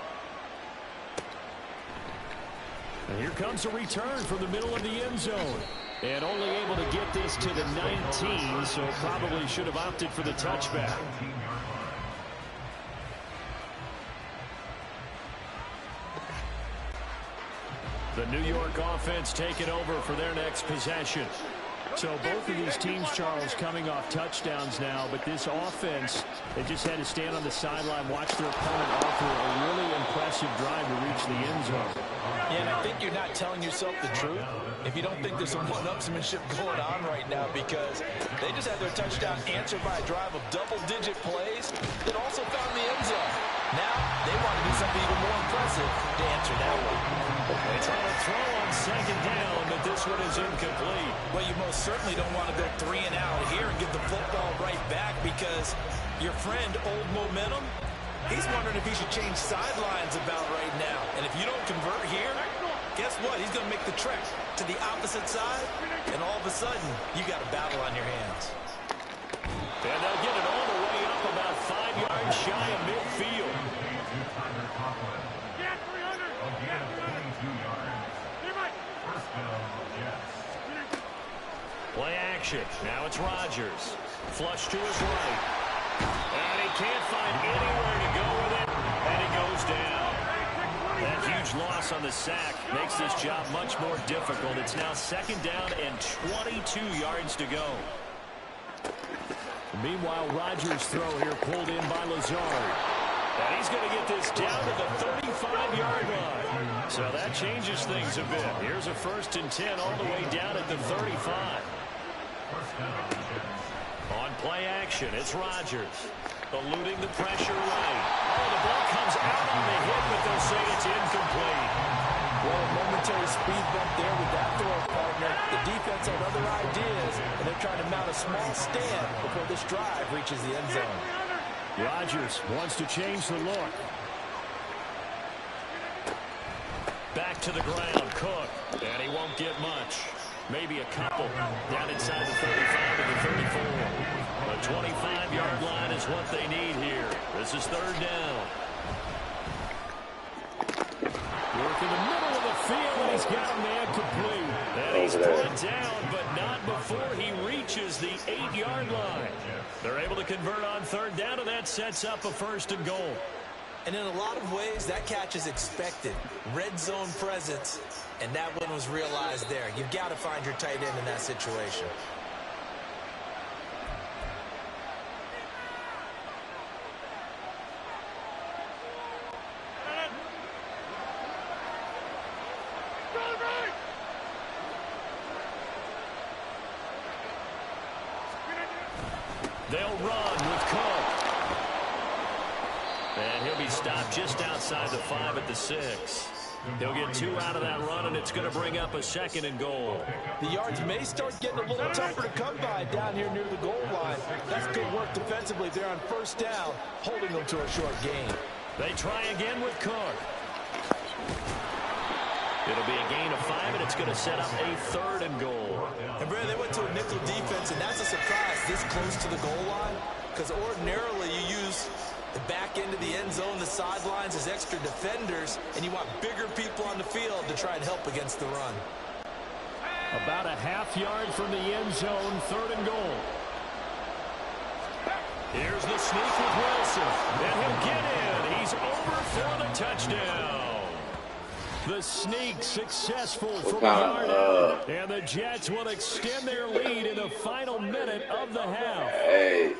And here comes a return from the middle of the end zone. And only able to get this to the 19, so probably should have opted for the touchback. The New York offense taking over for their next possession. So both of these teams, Charles, coming off touchdowns now, but this offense, they just had to stand on the sideline, watch their opponent offer a really impressive drive to reach the end zone. Yeah, and I think you're not telling yourself the truth if you don't think there's some one-upsmanship going on right now, because they just had their touchdown answered by a drive of double-digit plays that also found the end zone. Now they want to do something even more impressive to answer that one. They try to throw on second down, but this one is incomplete. Well, you most certainly don't want to go 3 and out here and get the football right back, because your friend, Old Momentum, he's wondering if he should change sidelines about right now. And if you don't convert here, guess what? He's going to make the trek to the opposite side, and all of a sudden, you got a battle on your hands. And they'll get it all the way up about 5 yards shy of midfield. Play action. Now it's Rodgers. Flush to his right. And he can't find anywhere to go with it. And he goes down. That huge loss on the sack makes this job much more difficult. It's now second down and 22 yards to go. Meanwhile, Rodgers' throw here pulled in by Lazard. And he's going to get this down to the 35-yard line. So that changes things a bit. Here's a 1st and 10 all the way down at the 35. On play action, it's Rodgers. Eluding the pressure right. Oh, the ball comes out on the hit, but they'll say it's incomplete. Well, a momentary speed bump there with that throw, partner. The defense had other ideas, and they're trying to mount a small stand before this drive reaches the end zone. Rodgers wants to change the look. Back to the ground, Cook. And he won't get much. Maybe a couple. Down inside the 35 to the 34. The 25-yard line is what they need here. This is 3rd down. Work in the middle of the field, and he's got a man complete. And he's brought down, but not before he reaches the 8-yard line. They're able to convert on 3rd down, and that sets up a 1st and goal. And in a lot of ways, that catch is expected. Red zone presence, and that one was realized there. You've got to find your tight end in that situation. They'll run with Cook. And he'll be stopped just outside the 5 at the 6. He'll get 2 out of that run, and it's going to bring up a 2nd and goal. The yards may start getting a little tougher to come by down here near the goal line. That's good work defensively there on 1st down, holding them to a short gain. They try again with Cook. It'll be a gain of 5, and it's going to set up a 3rd and goal. And, Brad, they went to a nickel defense, and that's a surprise this close to the goal line, because ordinarily you use the back end of the end zone, the sidelines as extra defenders, and you want bigger people on the field to try and help against the run. About a half yard from the end zone, 3rd and goal. Here's the sneak with Wilson, and he'll get in. He's over for the touchdown. The sneak successful from a yard out, and the Jets will extend their lead in the final minute of the half. Hey.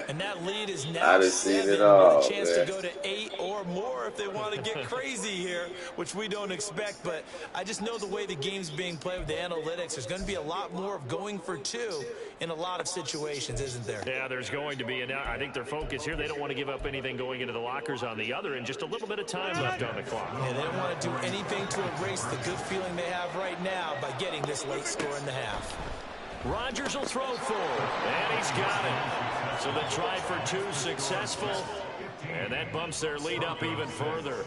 And that lead is now 7 with a chance to go to 8 or more if they want to get crazy here, which we don't expect. But I just know the way the game's being played with the analytics, there's going to be a lot more of going for 2 in a lot of situations, isn't there? Yeah, there's going to be. And I think their focus here, they don't want to give up anything going into the lockers on the other, and just a little bit of time left on the clock. Yeah, they don't want to do anything to erase the good feeling they have right now by getting this late score in the half. Rodgers will throw for it, and he's got it. So they tried for 2, successful, and that bumps their lead up even further.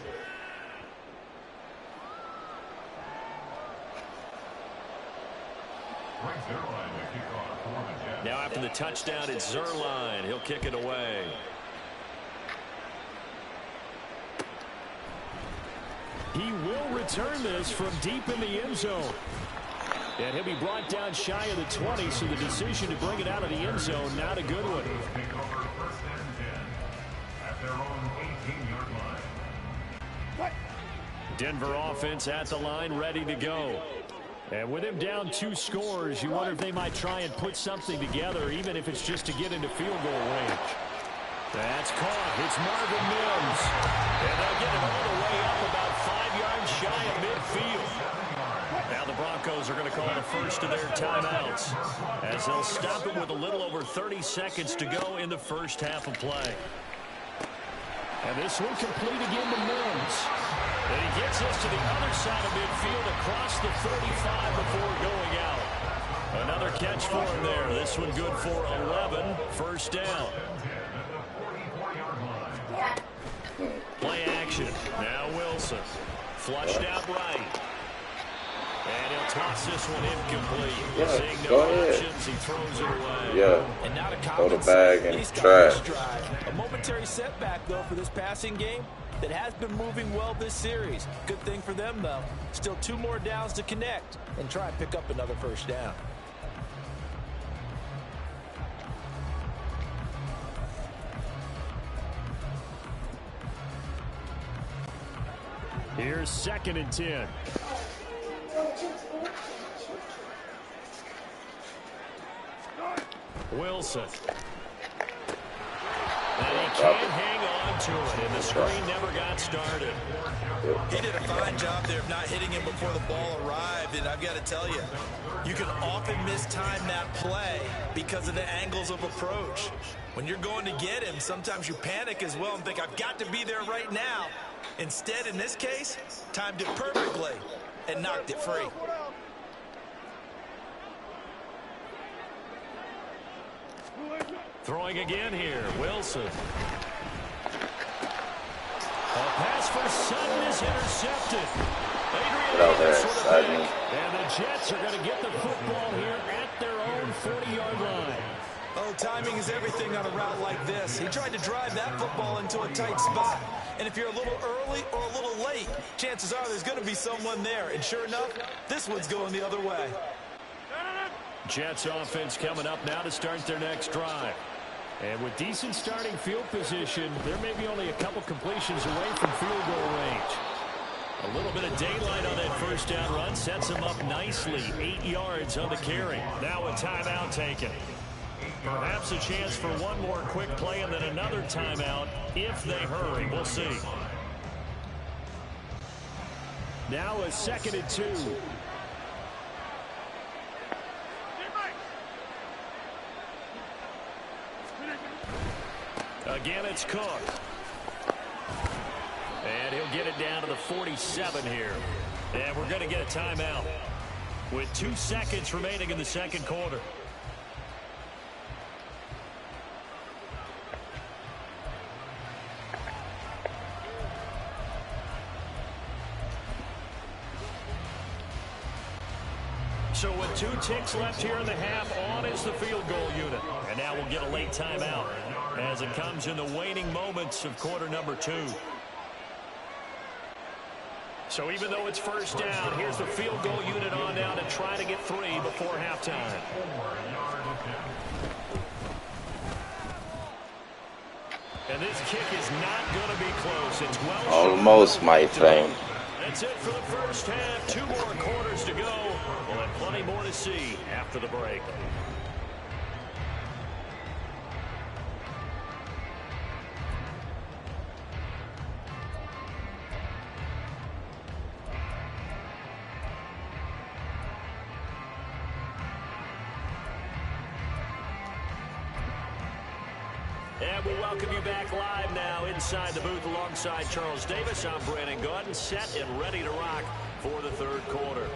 Now after the touchdown, it's Zerline. He'll kick it away. He will return this from deep in the end zone. And he'll be brought down shy of the 20, so the decision to bring it out of the end zone, not a good one. Denver offense at the line, ready to go. And with him down 2 scores, you wonder if they might try and put something together, even if it's just to get into field goal range. That's caught. It's Marvin Mims. And they'll get it all the way up about 5 yards shy of midfield. Now the Broncos are going to call the first of their timeouts, as they'll stop it with a little over 30 seconds to go in the first half of play. And this one complete again to Mims. And he gets us to the other side of midfield across the 35 before going out. Another catch for him there. This one good for 11. First down. Play action. Now Wilson. Flushed out right. And he'll toss this one incomplete. Seeing no options, he throws it away. Yeah. And now to throw the bag in trash. A momentary setback, though, for this passing game that has been moving well this series. Good thing for them, though. Still 2 more downs to connect and try and pick up another first down. Here's 2nd and 10. Wilson. And he can't hang on to it, and the screen never got started. He did a fine job there of not hitting him before the ball arrived, and I've got to tell you, you can often mistime that play because of the angles of approach. When you're going to get him, sometimes you panic as well and think, I've got to be there right now. Instead, in this case, timed it perfectly and knocked it free. Throwing again here, Wilson. A pass for Sutton is intercepted. And the Jets are going to get the football here at their own 40-yard line. Oh, timing is everything on a route like this. He tried to drive that football into a tight spot. And if you're a little early or a little late, chances are there's going to be someone there. And sure enough, this one's going the other way. Jets offense coming up now to start their next drive. And with decent starting field position, there may be only a couple completions away from field goal range. A little bit of daylight on that first down run sets him up nicely. 8 yards on the carry. Now a timeout taken. Perhaps a chance for one more quick play and then another timeout if they hurry. We'll see. Now a 2nd and 2. Again, it's Cook. And he'll get it down to the 47 here. And we're going to get a timeout with 2 seconds remaining in the second quarter. So with 2 ticks left here in the half, on is the field goal unit. And now we'll get a late timeout as it comes in the waning moments of quarter number 2. So even though it's first down, here's the field goal unit on now to try to get 3 before halftime. And this kick is not going to be close. It's well almost, my friend. That's it for the first half. 2 more quarters to go. We'll have plenty more to see after the break. And we'll welcome you back live now inside the booth alongside Charles Davis. I'm Brandon Gaudin, set and ready to rock for the third quarter.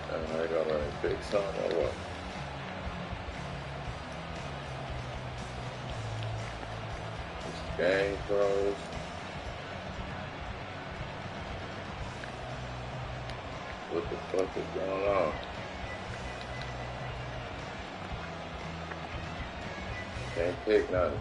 I got a big song or what? It's gang throws. What the fuck is going on? Can't pick nothing.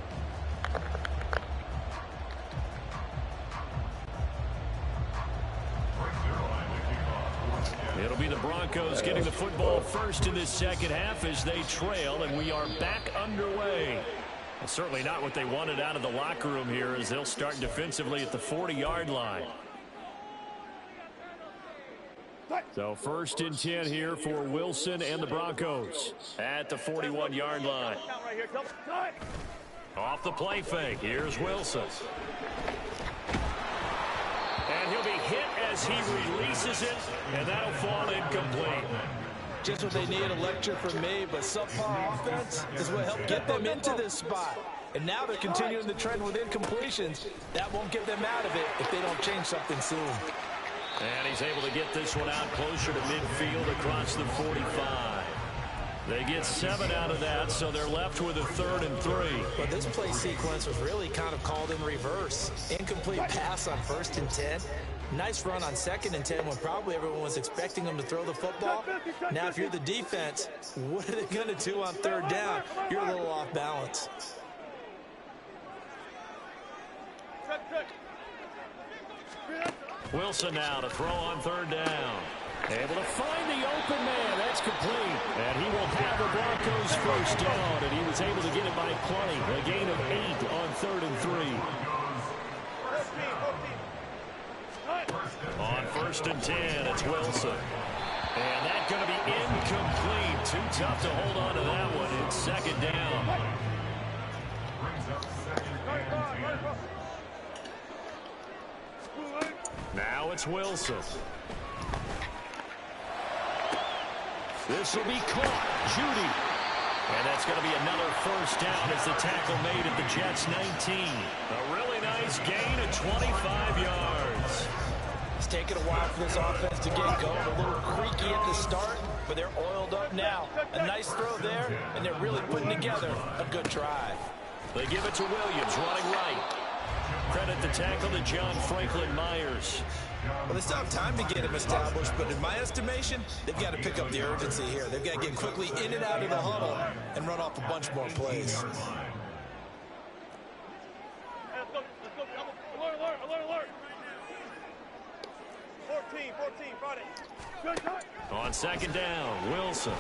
It'll be the Broncos getting the football first in this second half as they trail, and we are back underway. Well, certainly not what they wanted out of the locker room here as they'll start defensively at the 40-yard line. So 1st and 10 here for Wilson and the Broncos at the 41-yard line. Off the play fake, here's Wilson. And he'll be hit as he releases it, and that'll fall incomplete. Just what they need, a lecture from me, but subpar offense is what helped get them into this spot. And now they're continuing the trend with incompletions. That won't get them out of it if they don't change something soon. And he's able to get this one out closer to midfield across the 45. They get 7 out of that, so they're left with a 3rd and 3. But this play sequence was really kind of called in reverse. Incomplete pass on 1st and 10. Nice run on 2nd and 10 when probably everyone was expecting them to throw the football. Now, if you're the defense, what are they going to do on 3rd down? You're a little off balance. Wilson now to throw on 3rd down. Able to find the open man. That's complete. And he will have the Broncos first down. And he was able to get it by plenty. A gain of 8 on 3rd and 3. On 1st and 10, it's Wilson. And that's going to be incomplete. Too tough to hold on to that one. It's 2nd down. Now it's Wilson. This will be caught. Judy. And that's going to be another first down as the tackle made at the Jets' 19. A really nice gain of 25 yards. It's taken a while for this offense to get going. A little creaky at the start, but they're oiled up now. A nice throw there, and they're really putting together a good drive. They give it to Williams, running right. Credit the tackle to John Franklin Myers. Well, they still have time to get him established, but in my estimation, they've got to pick up the urgency here. They've got to get quickly in and out of the huddle and run off a bunch more plays. Alert. 14, Friday. On 2nd down, Wilson.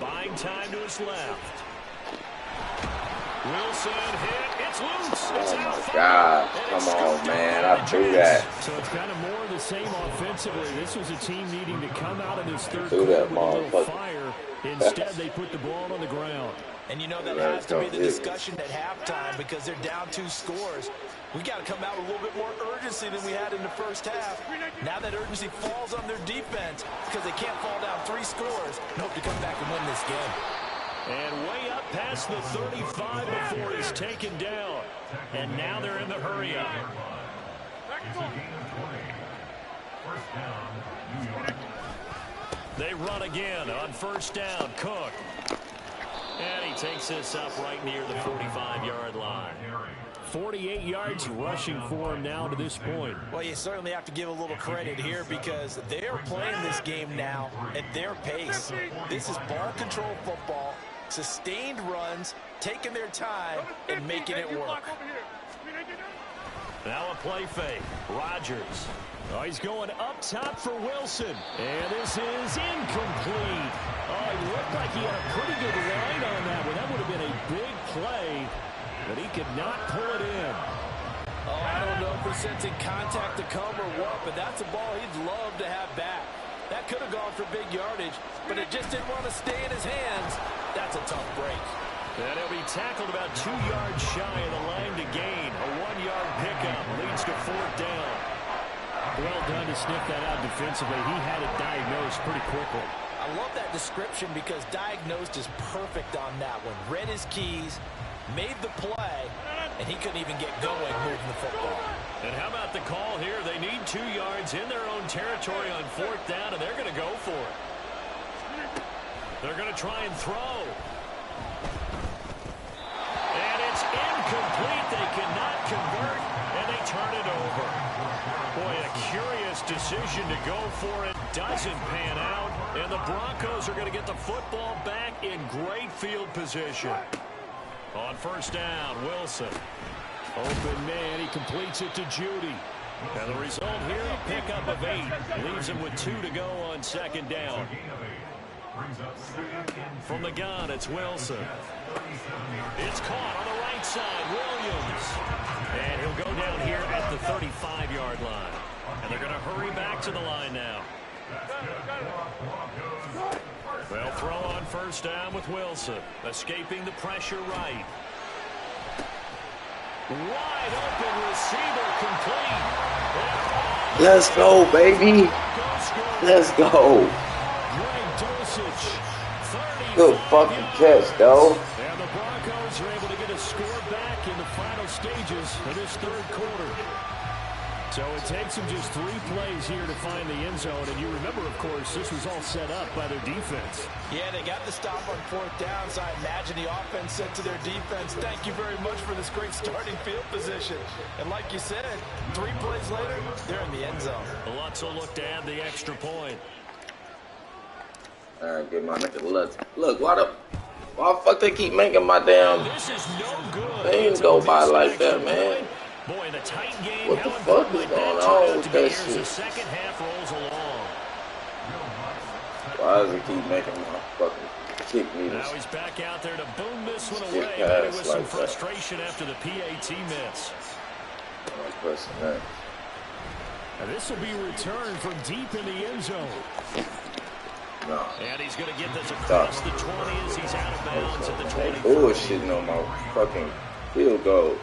Buying time to his left. Wilson hit. It's loose. It's oh, my God. Come on, man. I threw that. So it's kind of more of the same offensively. This was a team needing to come out of this 3rd quarter that, with a little fire. Instead, they put the ball on the ground. And you know that has to be the discussion at halftime because they're down 2 scores. We got to come out with a little bit more urgency than we had in the first half. Now that urgency falls on their defense because they can't fall down 3 scores and hope to come back and win this game. And way up past the 35 before he's taken down. And now they're in the hurry-up. They run again on 1st down. Cook. And he takes this up right near the 45-yard line. 48 yards rushing for him now to this point. Well, you certainly have to give a little credit here because they're playing this game now at their pace. This is ball control football, sustained runs, taking their time, and making it work. Now a play fake. Rodgers. Oh, he's going up top for Wilson. And this is incomplete. Oh, he looked like he had a pretty good line on that one. That would have been a big play, but he could not pull it in. Oh, I don't know if he's sensing contact to come or what, but that's a ball he'd love to have back. That could have gone for big yardage, but it just didn't want to stay in his hands. That's a tough break. And he'll be tackled about 2 yards shy of the line to gain. A 1-yard pickup leads to 4th down. Well done to sniff that out defensively. He had it diagnosed pretty quickly. I love that description because diagnosed is perfect on that one. Read his keys, made the play, and he couldn't even get going moving the football. And how about the call here? They need 2 yards in their own territory on 4th down, and they're going to go for it. They're going to try and throw. And it's incomplete. They cannot convert, and they turn it over. Boy, a curious decision to go for it. Doesn't pan out, and the Broncos are going to get the football back in great field position. On 1st down, Wilson. Open man, he completes it to Judy. And the result here, a pickup of 8. Leaves him with 2 to go on second down. From the gun, it's Wilson. It's caught on the right side, Williams. And he'll go down here at the 35-yard line. And they're going to hurry back to the line now. They'll throw on first down with Wilson. Escaping the pressure right. Wide open receiver complete. Let's go, baby. Let's go. Good fucking catch, though. And the Broncos are able to get a score back in the final stages of this third quarter. So it takes them just 3 plays here to find the end zone. And you remember, of course, this was all set up by their defense. Yeah, they got the stop on 4th down, so I imagine the offense said to their defense, thank you very much for this great starting field position. And like you said, 3 plays later, they're in the end zone. Lutz will look to add the extra point. All right, get my nigga Lutz. Look, why the fuck they keep making my damn... This is no good. They didn't go by like that, man. Boy, the tight game. What the fuck is going on with that shit? The second half rolls along. Why does he keep making my fucking kick meters? Now he's back out there to boom this one away. Maybe with some frustration after the PAT miss. I'm pressing that. And this will be returned from deep in the end zone. No. And he's going to get this across the 20 as he's out of bounds at the 20. Bullshitting on my fucking field goal.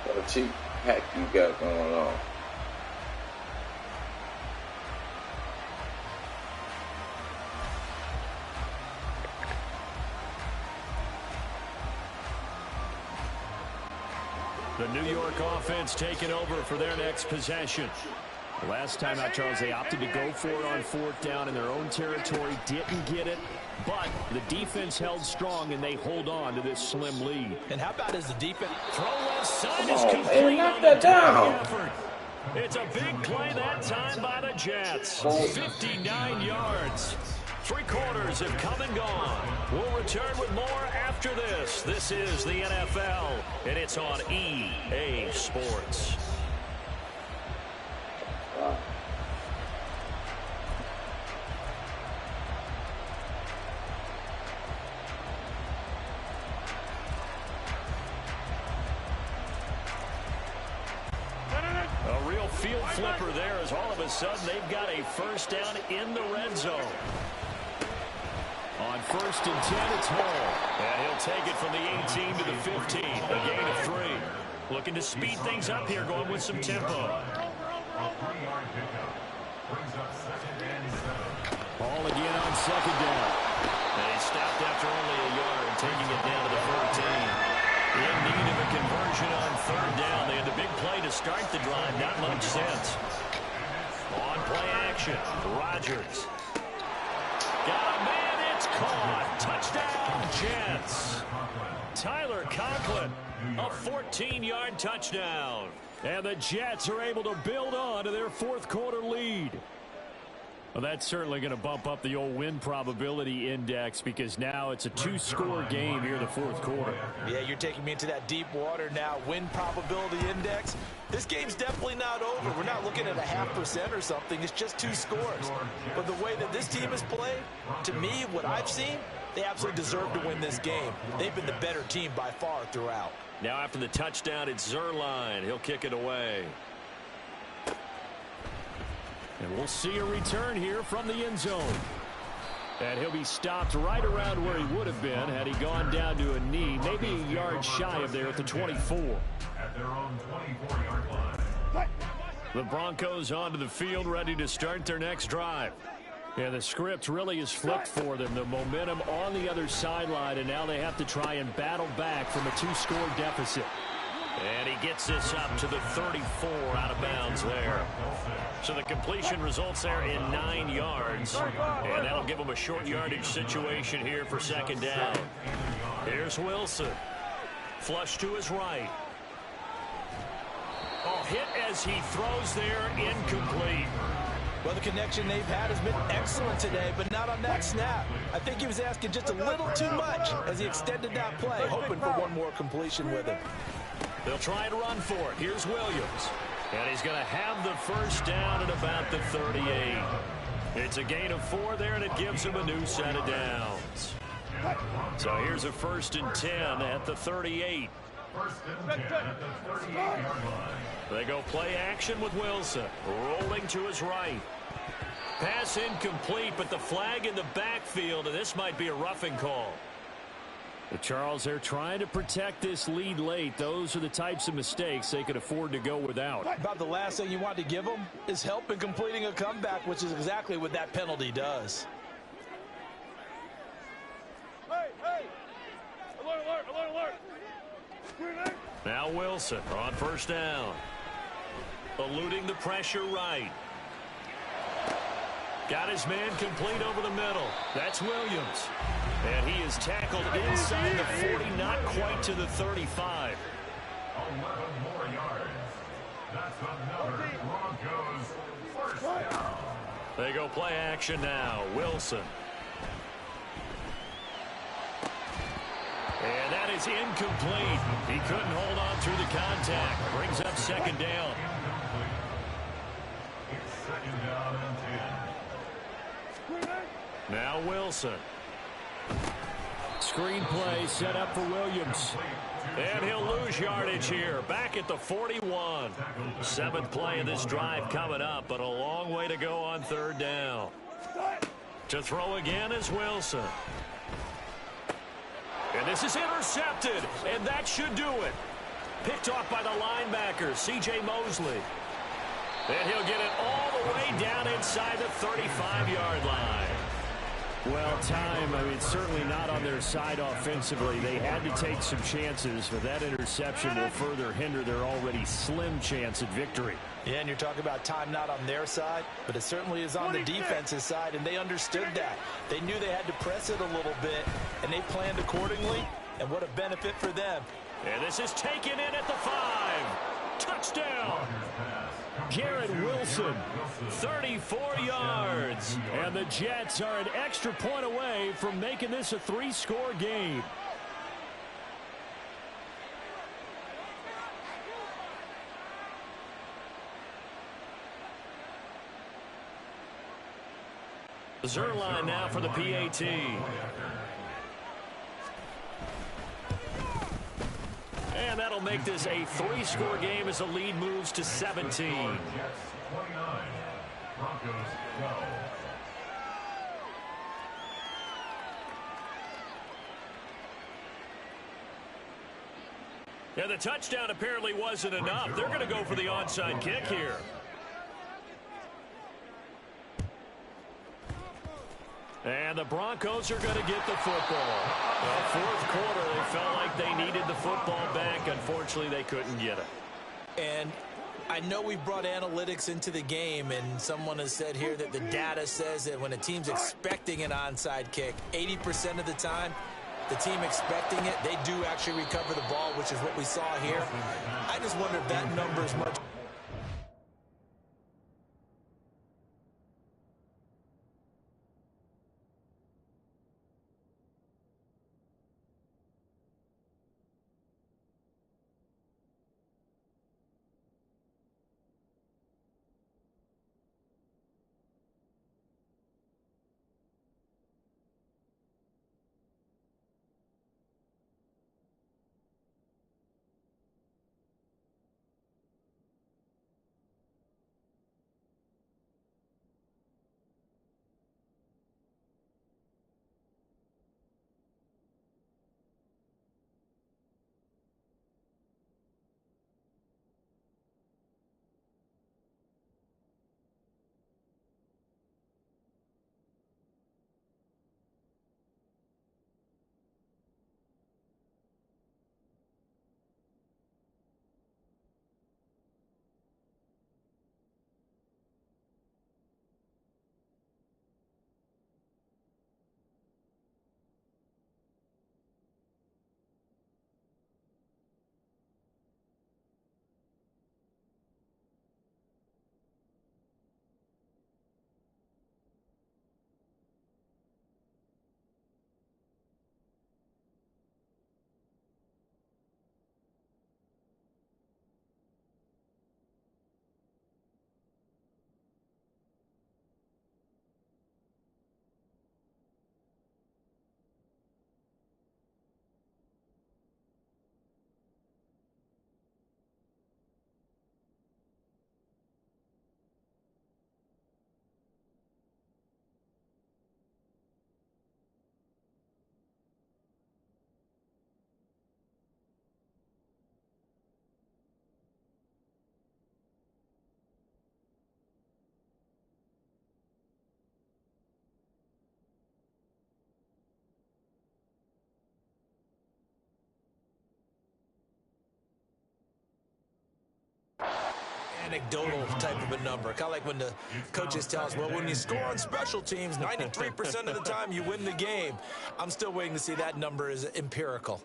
What a cheap hack you got going on. The New York offense taking over for their next possession. Last time out, Charles, they opted to go for it on 4th down in their own territory. Didn't get it, but the defense held strong, and they hold on to this slim lead. And how about as the defense? Throw left side is Come on, complete. man, knock that down. Effort. It's a big play that time by the Jets. 59 yards. 3 quarters have come and gone. We'll return with more after this. This is the NFL, and it's on EA Sports. Wow. A real field flipper there as all of a sudden they've got a first down in the red zone. On 1st and 10, it's Hall. And he'll take it from the 18 to the 15. A gain of 3. Looking to speed things up here, going with some tempo. Ball again on 2nd down. And he stopped after only a yard, taking it down to the 14. In need of a conversion on 3rd down. They had the big play to start the drive. Not much sense. On play action, Rodgers. Got a man. It's caught. Touchdown, Jets. Tyler Conklin, a 14-yard touchdown. And the Jets are able to build on to their 4th quarter lead. Well, that's certainly going to bump up the old win probability index because now it's a 2-score game here in the 4th quarter. Yeah, you're taking me into that deep water now. Win probability index. This game's definitely not over. We're not looking at a 0.5% or something. It's just 2 scores. But the way that this team has played, to me, what I've seen, they absolutely deserve to win this game. They've been the better team by far throughout. Now after the touchdown, it's Zerline. He'll kick it away. And we'll see a return here from the end zone. And he'll be stopped right around where he would have been had he gone down to a knee, maybe a yard shy of there at the 24. At their own 24-yard line. The Broncos onto the field, ready to start their next drive. And the script really is flipped for them. The momentum on the other sideline, and now they have to try and battle back from a 2-score deficit. And he gets this up to the 34 out of bounds there. So the completion results there in 9 yards. And that'll give him a short yardage situation here for 2nd down. Here's Wilson. Flush to his right. Oh, hit as he throws there, incomplete. Well, the connection they've had has been excellent today, but not on that snap. I think he was asking just a little too much as he extended that play, hoping for one more completion with him. They'll try and run for it. Here's Williams. And he's going to have the first down at about the 38. It's a gain of 4 there, and it gives him a new set of downs. So here's a 1st and 10 at the 38. 1st and 10 at the 38-yard line. They go play action with Wilson, rolling to his right. Pass incomplete, but the flag in the backfield, and this might be a roughing call. But Charles, they're trying to protect this lead late. Those are the types of mistakes they could afford to go without. About the last thing you want to give them is help in completing a comeback, which is exactly what that penalty does. Hey, hey! Alert, alert, alert, alert! Now Wilson on 1st down. Eluding the pressure right. Got his man complete over the middle. That's Williams. And he is tackled inside the 40, not quite to the 35. 11 more yards. That's another Broncos 1st down. They go play action now. Wilson. And that is incomplete. He couldn't hold on through the contact. Brings up 2nd down. It's 2nd down and 10. Now Wilson. Screen play set up for Williams. And he'll lose yardage here. Back at the 41. 7th play of this drive coming up, but a long way to go on 3rd down. To throw again is Wilson. And this is intercepted, and that should do it. Picked off by the linebacker, C.J. Mosley. And he'll get it all the way down inside the 35-yard line. Well, time, I mean, certainly not on their side offensively. They had to take some chances, but that interception will further hinder their already slim chance at victory. Yeah, and you're talking about time not on their side, but it certainly is on the defense's side, and they understood that. They knew they had to press it a little bit, and they planned accordingly, and what a benefit for them. And this is taken in at the 5. Touchdown! Garrett Wilson, 34 yards. And the Jets are an extra point away from making this a 3-score game. Zerline now for the PAT. And that'll make this a 3-score game as the lead moves to 17. 29. Broncos go. Yeah, the touchdown apparently wasn't enough. They're going to go for the onside kick here. And the Broncos are going to get the football. Well, 4th quarter, they felt like they needed the football back. Unfortunately, they couldn't get it. And I know we brought analytics into the game, and someone has said here that the data says that when a team's expecting an onside kick, 80% of the time, the team expecting it, they do actually recover the ball, which is what we saw here. I just wonder if that number is much. anecdotal type of a number. Kind of like when the coaches tell us, well, when you score on special teams, 93% of the time you win the game. I'm still waiting to see that number is empirical.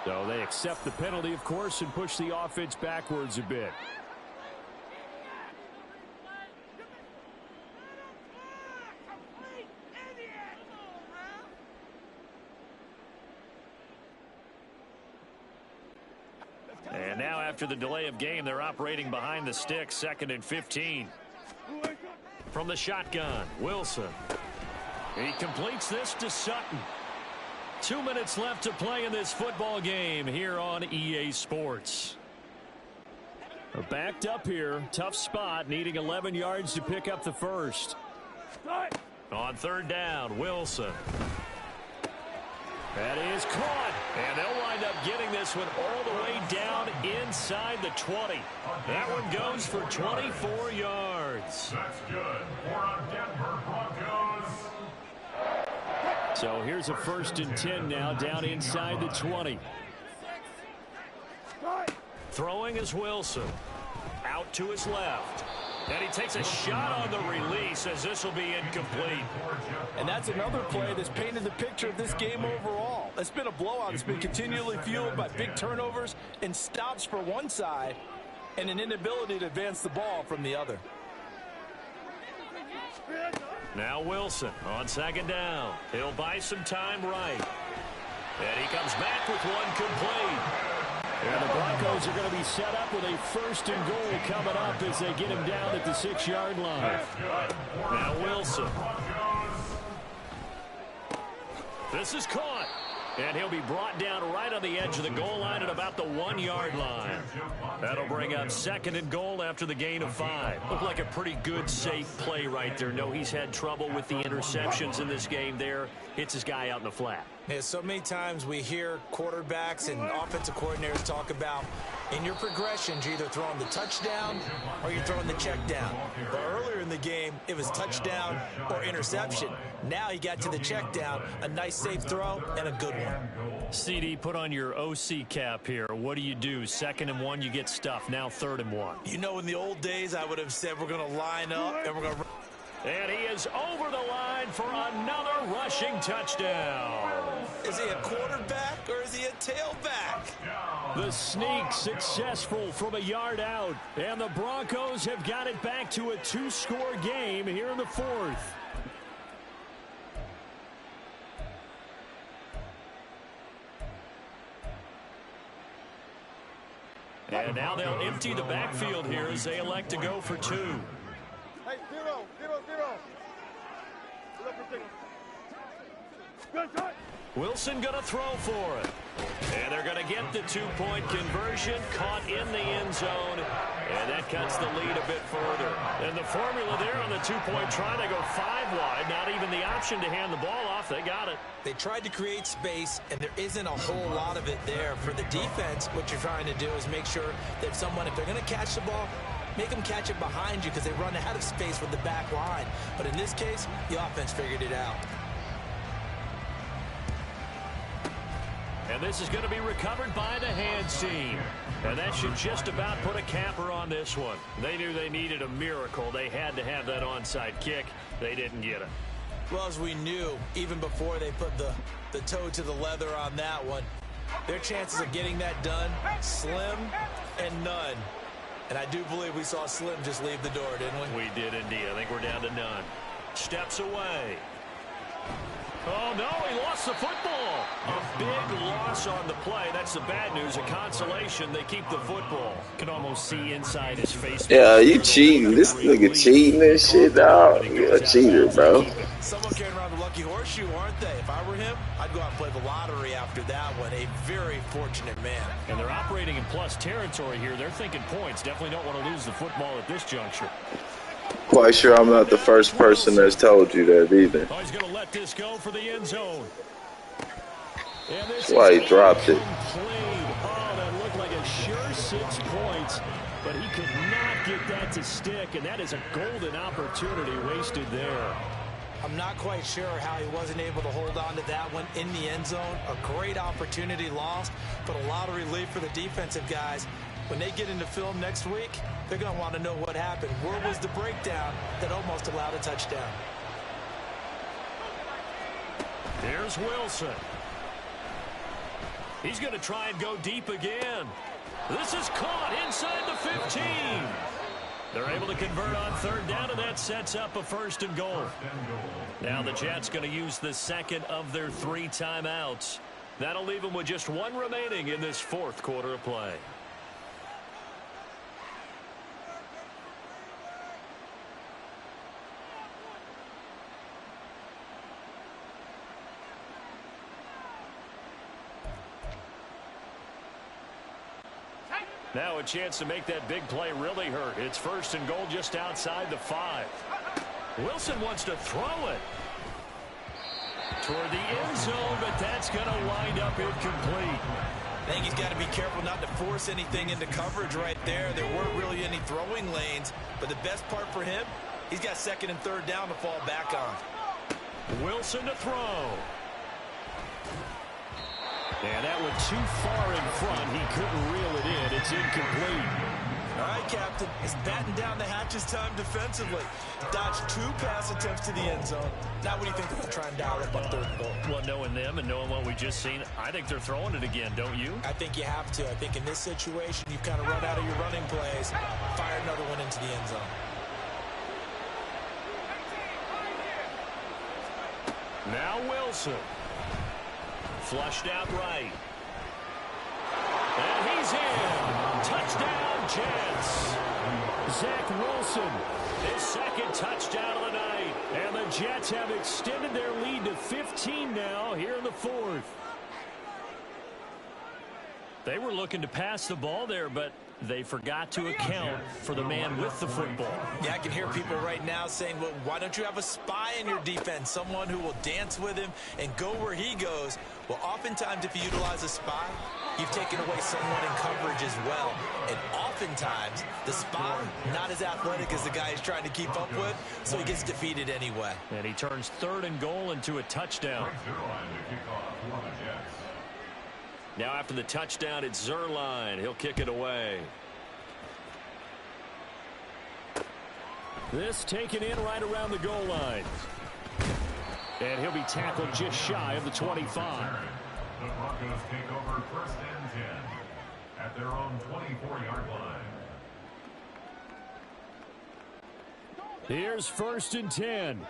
So they accept the penalty, of course, and push the offense backwards a bit. And now after the delay of game, they're operating behind the sticks, 2nd and 15. From the shotgun, Wilson. He completes this to Sutton. 2 minutes left to play in this football game here on EA Sports. Backed up here, tough spot, needing 11 yards to pick up the first. On 3rd down, Wilson. That is caught, and they'll wind up getting this one all the way down inside the 20. That one goes for 24 yards. That's good for Denver Broncos. So here's a 1st and 10 now, down inside the 20. Throwing is Wilson. Out to his left. And he takes a shot on the release as this will be incomplete. And that's another play that's painted the picture of this game overall. It's been a blowout. It's been continually fueled by big turnovers and stops for one side and an inability to advance the ball from the other. Now Wilson on 2nd down. He'll buy some time right. And he comes back with one complete. And the Broncos are going to be set up with a 1st and goal coming up as they get him down at the 6-yard line. Now Wilson. This is caught. And he'll be brought down right on the edge of the goal line at about the 1-yard line. That'll bring up 2nd and goal after the gain of 5. Looked like a pretty good, safe play right there. No, he's had trouble with the interceptions in this game there. Hits his guy out in the flat. Yeah, so many times we hear quarterbacks and offensive coordinators talk about in your progressions, you're either throwing the touchdown or you're throwing the check down. But earlier in the game, it was touchdown or interception. Now he got to the check down, a nice safe throw, and a good one. CD, put on your OC cap here. What do you do? 2nd and 1, you get stuffed. Now 3rd and 1. You know, in the old days, I would have said we're going to line up and we're going to... And he is over the line for another rushing touchdown. Is he a quarterback or is he a tailback? The sneak successful from a yard out. And the Broncos have got it back to a 2-score game here in the 4th. And now they'll empty the backfield here as they elect to go for 2. Hey, 0, 0, 0. Good shot. Wilson going to throw for it. And they're going to get the 2-point conversion, caught in the end zone. And that cuts the lead a bit further. And the formula there on the 2-point try, they go 5 wide. Not even the option to hand the ball off. They got it. They tried to create space, and there isn't a whole lot of it there. For the defense, what you're trying to do is make sure that someone, if they're going to catch the ball, make them catch it behind you because they run out of space with the back line. But in this case, the offense figured it out. And this is going to be recovered by the hands team. And that should just about put a capper on this one. They knew they needed a miracle. They had to have that onside kick. They didn't get it. Well, as we knew, even before they put the toe to the leather on that one, their chances of getting that done, slim and none. And I do believe we saw Slim just leave the door, didn't we? We did indeed. I think we're down to none. Steps away. Oh, no, he lost the football. A big loss on the play. That's the bad news. A consolation, they keep the football. Can almost see inside his face. Yeah, you cheating. This nigga cheating and shit, dog. You're a cheater, bro. Someone carrying around the lucky horseshoe, aren't they? If I were him, I'd go out and play the lottery after that one. A very fortunate man. And they're operating in plus territory here. They're thinking points. Definitely don't want to lose the football at this juncture. Quite sure I'm not the first person that's told you that either. Oh, he's going to let this go for the end zone. And this That's why he dropped it. Oh, that looked like a sure 6 points, but he could not get that to stick, and that is a golden opportunity wasted there. I'm not quite sure how he wasn't able to hold on to that one in the end zone. A great opportunity lost, but a lot of relief for the defensive guys. When they get into film next week, they're going to want to know what happened. Where was the breakdown that almost allowed a touchdown? Here's Wilson. He's going to try and go deep again. This is caught inside the 15. They're able to convert on third down, and that sets up a 1st and goal. Now the Jets going to use the second of their 3 timeouts. That'll leave them with just 1 remaining in this 4th quarter of play. Now a chance to make that big play really hurt. It's 1st and goal just outside the 5. Wilson wants to throw it toward the end zone, but that's going to wind up incomplete. I think he's got to be careful not to force anything into coverage right there. There weren't really any throwing lanes, but the best part for him, he's got 2nd and 3rd down to fall back on. Wilson to throw. And that went too far in front. He couldn't reel it in. It's incomplete. All right, Captain. He's batting down the hatches time defensively. Dodged 2 pass attempts to the end zone. Now what do you think they'll try and dial up on 3rd and goal? Well, knowing them and knowing what we just seen, I think they're throwing it again, don't you? I think you have to. I think in this situation, you've kind of run out of your running plays. Fire another one into the end zone. Now Wilson. Flushed out right. And he's in. Touchdown, Jets. Zach Wilson, his 2nd touchdown of the night. And the Jets have extended their lead to 15 now here in the 4th. They were looking to pass the ball there, but they forgot to account for the man with the football. Yeah, I can hear people right now saying, well, why don't you have a spy in your defense, someone who will dance with him and go where he goes? Well, oftentimes if you utilize a spy, you've taken away someone in coverage as well. And oftentimes, the spy, not as athletic as the guy he's trying to keep up with, so he gets defeated anyway. And he turns 3rd and goal into a touchdown. Now after the touchdown, it's Zerline. He'll kick it away. This taken in right around the goal line. And he'll be tackled just shy of the 25. The Broncos take over 1st and 10 at their own 24-yard line. Here's 1st and 10.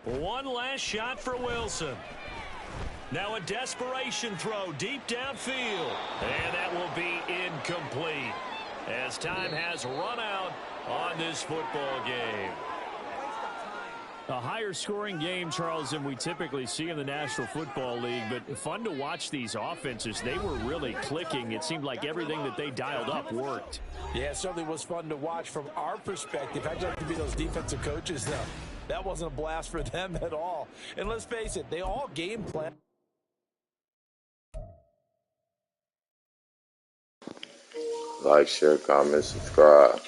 One last shot for Wilson. Now a desperation throw deep downfield. And that will be incomplete as time has run out on this football game. A higher scoring game, Charles, than we typically see in the National Football League, but fun to watch these offenses. They were really clicking. It seemed like everything that they dialed up worked. Yeah, it certainly was fun to watch from our perspective. I'd like to be those defensive coaches, though. That wasn't a blast for them at all. And let's face it, they all game plan. Like, share, comment, subscribe.